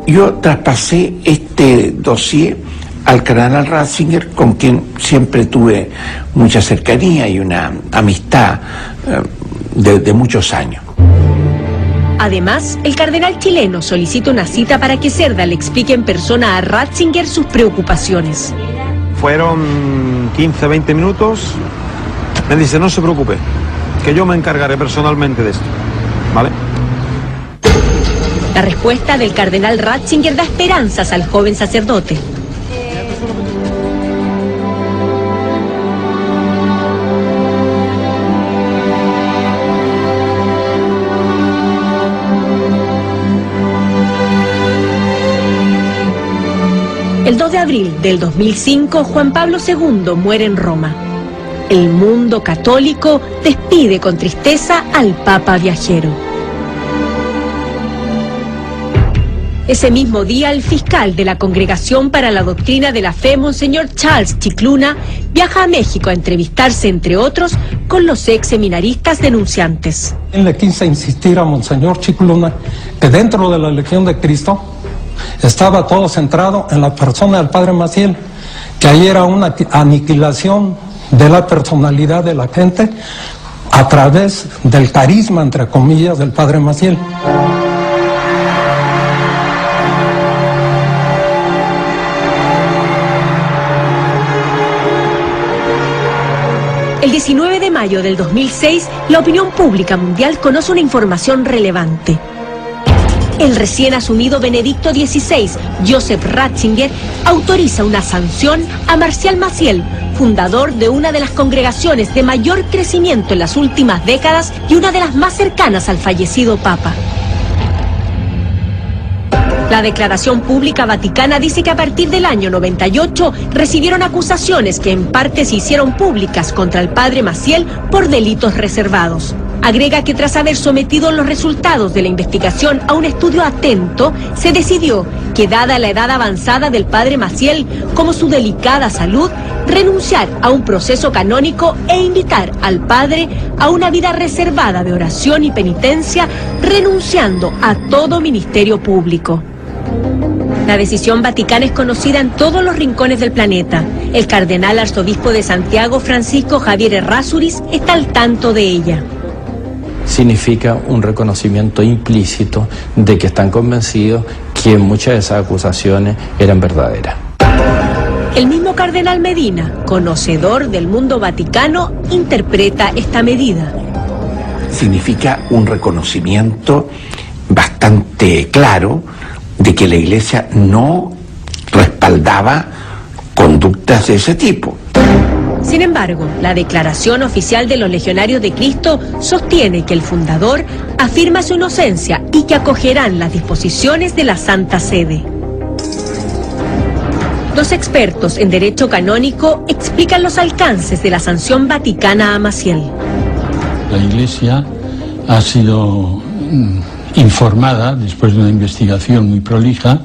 Yo traspasé este dossier al cardenal Ratzinger, con quien siempre tuve mucha cercanía y una amistad de muchos años. Además, el cardenal chileno solicita una cita para que Cerda le explique en persona a Ratzinger sus preocupaciones. Fueron 15-20 minutos. Me dice, no se preocupe, que yo me encargaré personalmente de esto, ¿vale? La respuesta del cardenal Ratzinger da esperanzas al joven sacerdote. El 2 de abril del 2005, Juan Pablo II muere en Roma. El mundo católico despide con tristeza al Papa viajero. Ese mismo día, el fiscal de la Congregación para la Doctrina de la Fe, Monseñor Charles Chicluna, viaja a México a entrevistarse, entre otros, con los ex seminaristas denunciantes. Le quise insistir a Monseñor Chicluna que dentro de la Legión de Cristo estaba todo centrado en la persona del Padre Maciel, que ahí era una aniquilación de la personalidad de la gente a través del carisma, entre comillas, del Padre Maciel. El 19 de mayo del 2006, la opinión pública mundial conoce una información relevante. El recién asumido Benedicto XVI, Joseph Ratzinger, autoriza una sanción a Marcial Maciel, fundador de una de las congregaciones de mayor crecimiento en las últimas décadas y una de las más cercanas al fallecido Papa. La declaración pública vaticana dice que a partir del año 98 recibieron acusaciones que en parte se hicieron públicas contra el padre Maciel por delitos reservados. Agrega que tras haber sometido los resultados de la investigación a un estudio atento, se decidió que, dada la edad avanzada del padre Maciel, como su delicada salud, renunciar a un proceso canónico e invitar al padre a una vida reservada de oración y penitencia, renunciando a todo ministerio público. La decisión vaticana es conocida en todos los rincones del planeta. El cardenal arzobispo de Santiago, Francisco Javier Errázuriz, está al tanto de ella. Significa un reconocimiento implícito de que están convencidos que muchas de esas acusaciones eran verdaderas. El mismo cardenal Medina, conocedor del mundo vaticano, interpreta esta medida. Significa un reconocimiento bastante claro de que la Iglesia no respaldaba conductas de ese tipo. Sin embargo, la declaración oficial de los Legionarios de Cristo sostiene que el fundador afirma su inocencia y que acogerán las disposiciones de la Santa Sede. Dos expertos en derecho canónico explican los alcances de la sanción vaticana a Maciel. La Iglesia ha sido informada, después de una investigación muy prolija,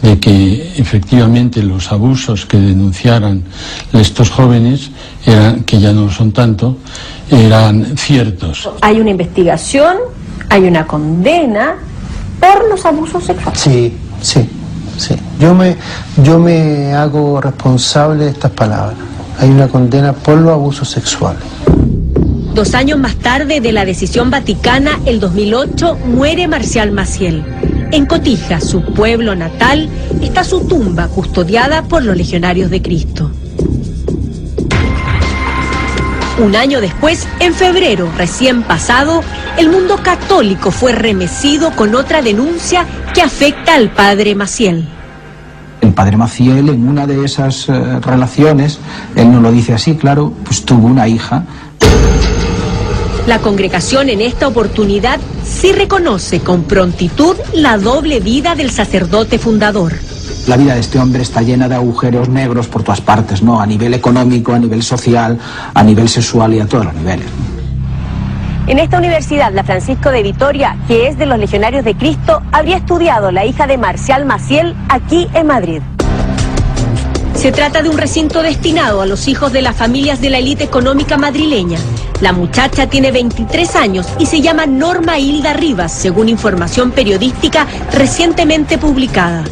de que efectivamente los abusos que denunciaran estos jóvenes, que ya no lo son tanto, eran ciertos. Hay una investigación, hay una condena por los abusos sexuales. Sí. Yo me hago responsable de estas palabras. Hay una condena por los abusos sexuales. 2 años más tarde de la decisión vaticana, el 2008, muere Marcial Maciel. En Cotija, su pueblo natal, está su tumba custodiada por los Legionarios de Cristo. Un año después, en febrero recién pasado, el mundo católico fue remecido con otra denuncia que afecta al padre Maciel. El padre Maciel, en una de esas relaciones, él no lo dice así, claro, pues tuvo una hija. La congregación en esta oportunidad sí reconoce con prontitud la doble vida del sacerdote fundador. La vida de este hombre está llena de agujeros negros por todas partes, ¿no? A nivel económico, a nivel social, a nivel sexual y a todos los niveles, ¿no? En esta universidad, la Francisco de Vitoria, que es de los Legionarios de Cristo, habría estudiado la hija de Marcial Maciel aquí en Madrid. Se trata de un recinto destinado a los hijos de las familias de la élite económica madrileña. La muchacha tiene 23 años y se llama Norma Hilda Rivas, según información periodística recientemente publicada.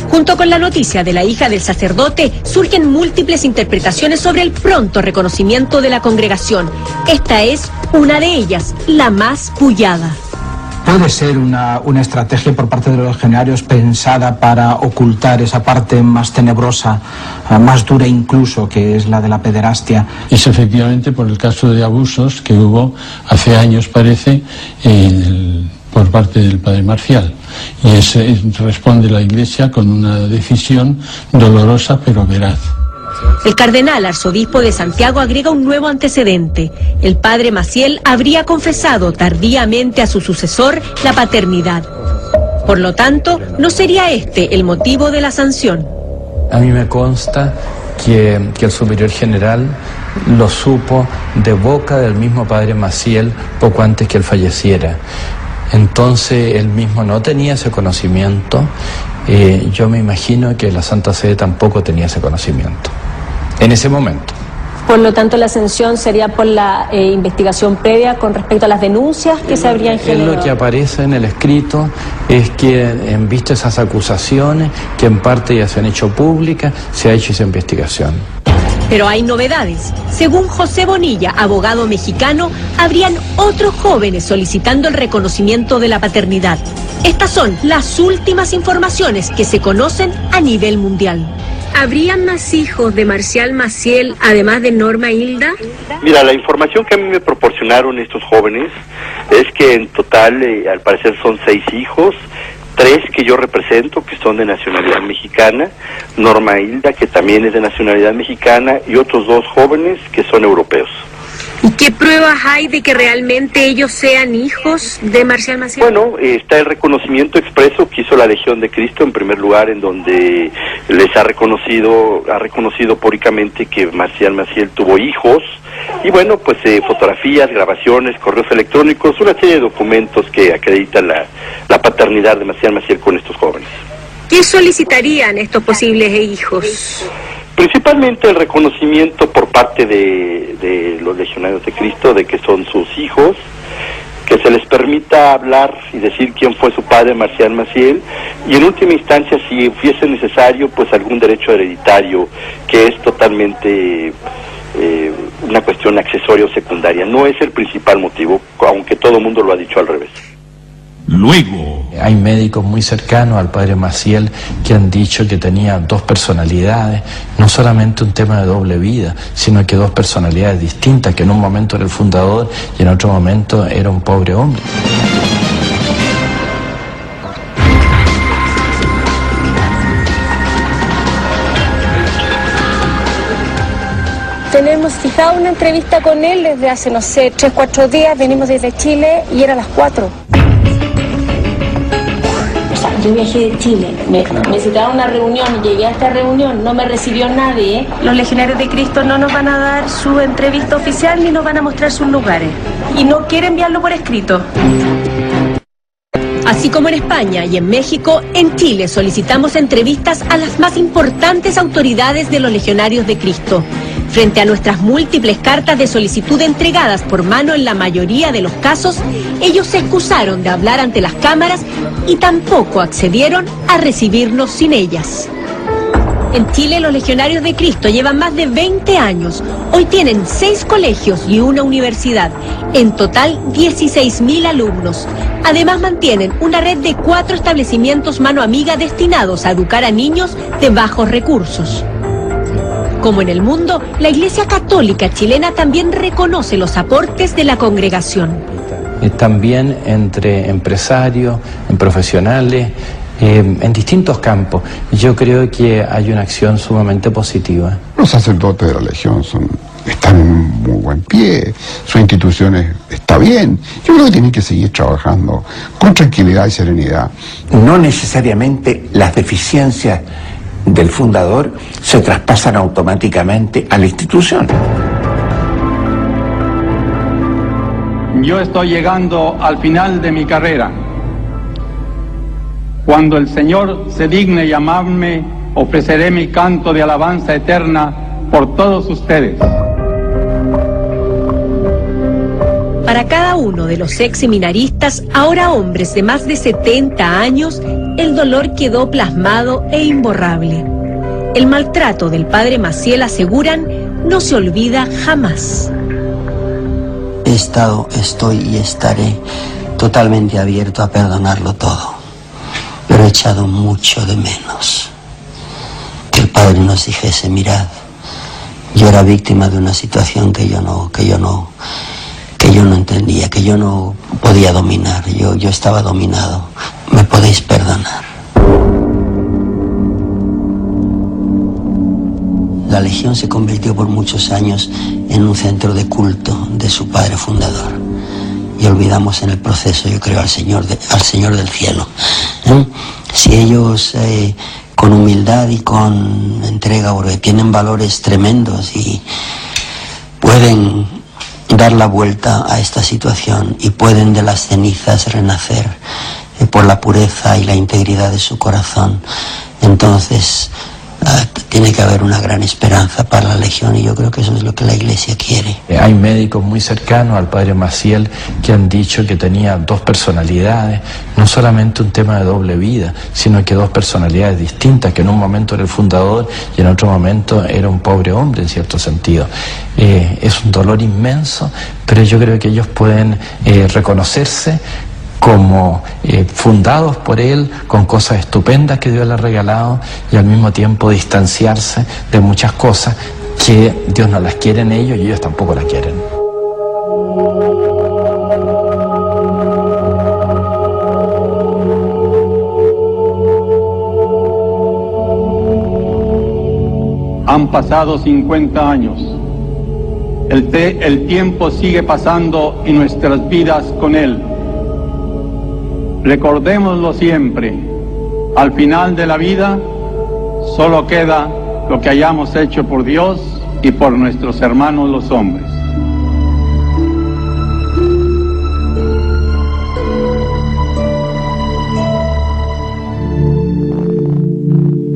Junto con la noticia de la hija del sacerdote, surgen múltiples interpretaciones sobre el pronto reconocimiento de la congregación. Esta es una de ellas, la más pullada. Puede ser una estrategia por parte de los legionarios pensada para ocultar esa parte más tenebrosa, más dura incluso, que es la de la pederastia. Es efectivamente por el caso de abusos que hubo hace años, parece, por parte del padre Marcial. Y responde la Iglesia con una decisión dolorosa pero veraz. El cardenal arzobispo de Santiago agrega un nuevo antecedente. El padre Maciel habría confesado tardíamente a su sucesor la paternidad. Por lo tanto, no sería este el motivo de la sanción. A mí me consta que el superior general lo supo de boca del mismo padre Maciel poco antes que él falleciera. Entonces él mismo no tenía ese conocimiento. Yo me imagino que la Santa Sede tampoco tenía ese conocimiento en ese momento. Por lo tanto, la sanción sería por la investigación previa con respecto a las denuncias que se habrían generado. Lo que aparece en el escrito es que, en vista de esas acusaciones, que en parte ya se han hecho públicas, se ha hecho esa investigación. Pero hay novedades. Según José Bonilla, abogado mexicano, habrían otros jóvenes solicitando el reconocimiento de la paternidad. Estas son las últimas informaciones que se conocen a nivel mundial. ¿Habrían más hijos de Marcial Maciel, además de Norma Hilda? Mira, la información que a mí me proporcionaron estos jóvenes es que en total, al parecer, son 6 hijos. 3 que yo represento, que son de nacionalidad mexicana, Norma Hilda, que también es de nacionalidad mexicana, y otros 2 jóvenes que son europeos. ¿Y qué pruebas hay de que realmente ellos sean hijos de Marcial Maciel? Bueno, está el reconocimiento expreso que hizo la Legión de Cristo, en primer lugar, en donde les ha reconocido públicamente que Marcial Maciel tuvo hijos, y bueno, pues fotografías, grabaciones, correos electrónicos, una serie de documentos que acreditan la paternidad de Marcial Maciel con estos jóvenes. ¿Qué solicitarían estos posibles hijos? Principalmente el reconocimiento por parte de los Legionarios de Cristo de que son sus hijos, que se les permita hablar y decir quién fue su padre, Marcial Maciel, y en última instancia, si fuese necesario, pues algún derecho hereditario, que es totalmente una cuestión accesoria o secundaria. No es el principal motivo, aunque todo el mundo lo ha dicho al revés. Luego, hay médicos muy cercanos al padre Maciel que han dicho que tenía 2 personalidades, no solamente un tema de doble vida, sino que 2 personalidades distintas, que en un momento era el fundador y en otro momento era un pobre hombre. Tenemos fijado una entrevista con él desde hace, no sé, 3 o 4 días, venimos desde Chile y era a las 4. Yo viajé de Chile, me citaron una reunión, llegué a esta reunión, no me recibió nadie. Los Legionarios de Cristo no nos van a dar su entrevista oficial ni nos van a mostrar sus lugares. Y no quiere enviarlo por escrito. Así como en España y en México, en Chile solicitamos entrevistas a las más importantes autoridades de los Legionarios de Cristo. Frente a nuestras múltiples cartas de solicitud entregadas por mano en la mayoría de los casos, ellos se excusaron de hablar ante las cámaras y tampoco accedieron a recibirnos sin ellas. En Chile, los Legionarios de Cristo llevan más de 20 años. Hoy tienen 6 colegios y una universidad. En total, 16.000 alumnos. Además, mantienen una red de 4 establecimientos mano amiga destinados a educar a niños de bajos recursos. Como en el mundo, la Iglesia Católica chilena también reconoce los aportes de la congregación. También entre empresarios, en profesionales, en distintos campos. Yo creo que hay una acción sumamente positiva. Los sacerdotes de la Legión están en un muy buen pie, su institución está bien. Yo creo que tienen que seguir trabajando con tranquilidad y serenidad. No necesariamente las deficiencias del fundador se traspasan automáticamente a la institución. Yo estoy llegando al final de mi carrera. Cuando el Señor se digne llamarme, ofreceré mi canto de alabanza eterna por todos ustedes. Para cada uno de los ex seminaristas, ahora hombres de más de 70 años, el dolor quedó plasmado e imborrable. El maltrato del padre Maciel, aseguran, no se olvida jamás. He estado, estoy y estaré totalmente abierto a perdonarlo todo. Pero he echado mucho de menos que el Padre nos dijese: mirad, yo era víctima de una situación que yo no entendía, que yo no podía dominar, yo estaba dominado, me podéis perdonar. La Legión se convirtió por muchos años en un centro de culto de su padre fundador. Y olvidamos en el proceso, yo creo, al Señor del cielo. Si ellos con humildad y con entrega, porque tienen valores tremendos y pueden dar la vuelta a esta situación y pueden de las cenizas renacer por la pureza y la integridad de su corazón, entonces tiene que haber una gran esperanza para la Legión, y yo creo que eso es lo que la Iglesia quiere. Hay médicos muy cercanos al padre Maciel que han dicho que tenía 2 personalidades, no solamente un tema de doble vida, sino que 2 personalidades distintas, que en un momento era el fundador y en otro momento era un pobre hombre en cierto sentido. Es un dolor inmenso, pero yo creo que ellos pueden reconocerse como fundados por él, con cosas estupendas que Dios les ha regalado, y al mismo tiempo distanciarse de muchas cosas que Dios no las quiere en ellos y ellos tampoco las quieren. Han pasado 50 años. El tiempo sigue pasando y nuestras vidas con él. Recordémoslo siempre, al final de la vida solo queda lo que hayamos hecho por Dios y por nuestros hermanos los hombres.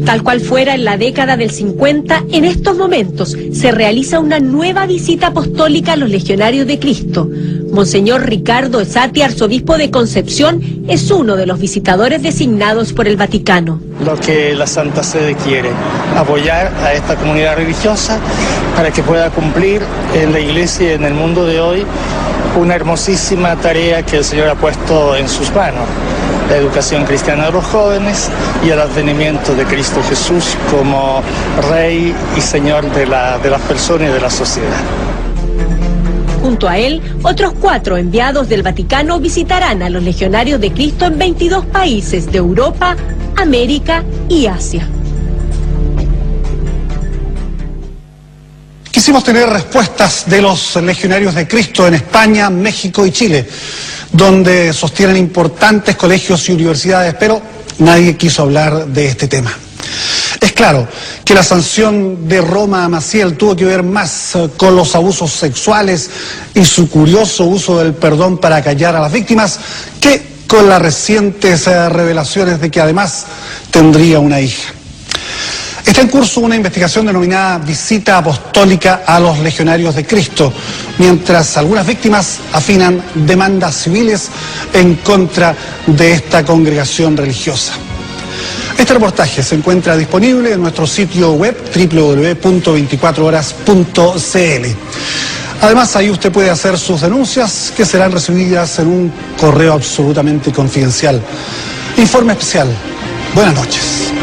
Tal cual fuera en la década del 50, en estos momentos se realiza una nueva visita apostólica a los Legionarios de Cristo. Monseñor Ricardo Esati, arzobispo de Concepción, es uno de los visitadores designados por el Vaticano. Lo que la Santa Sede quiere, apoyar a esta comunidad religiosa para que pueda cumplir en la Iglesia y en el mundo de hoy una hermosísima tarea que el Señor ha puesto en sus manos: la educación cristiana de los jóvenes y el advenimiento de Cristo Jesús como Rey y Señor de las personas y de la sociedad. Junto a él, otros 4 enviados del Vaticano visitarán a los Legionarios de Cristo en 22 países de Europa, América y Asia. Quisimos tener respuestas de los Legionarios de Cristo en España, México y Chile, donde sostienen importantes colegios y universidades, pero nadie quiso hablar de este tema. Es claro que la sanción de Roma a Maciel tuvo que ver más con los abusos sexuales y su curioso uso del perdón para callar a las víctimas que con las recientes revelaciones de que además tendría una hija. Está en curso una investigación denominada Visita Apostólica a los Legionarios de Cristo, mientras algunas víctimas afinan demandas civiles en contra de esta congregación religiosa. Este reportaje se encuentra disponible en nuestro sitio web www.24horas.cl. Además, ahí usted puede hacer sus denuncias, que serán recibidas en un correo absolutamente confidencial. Informe especial. Buenas noches.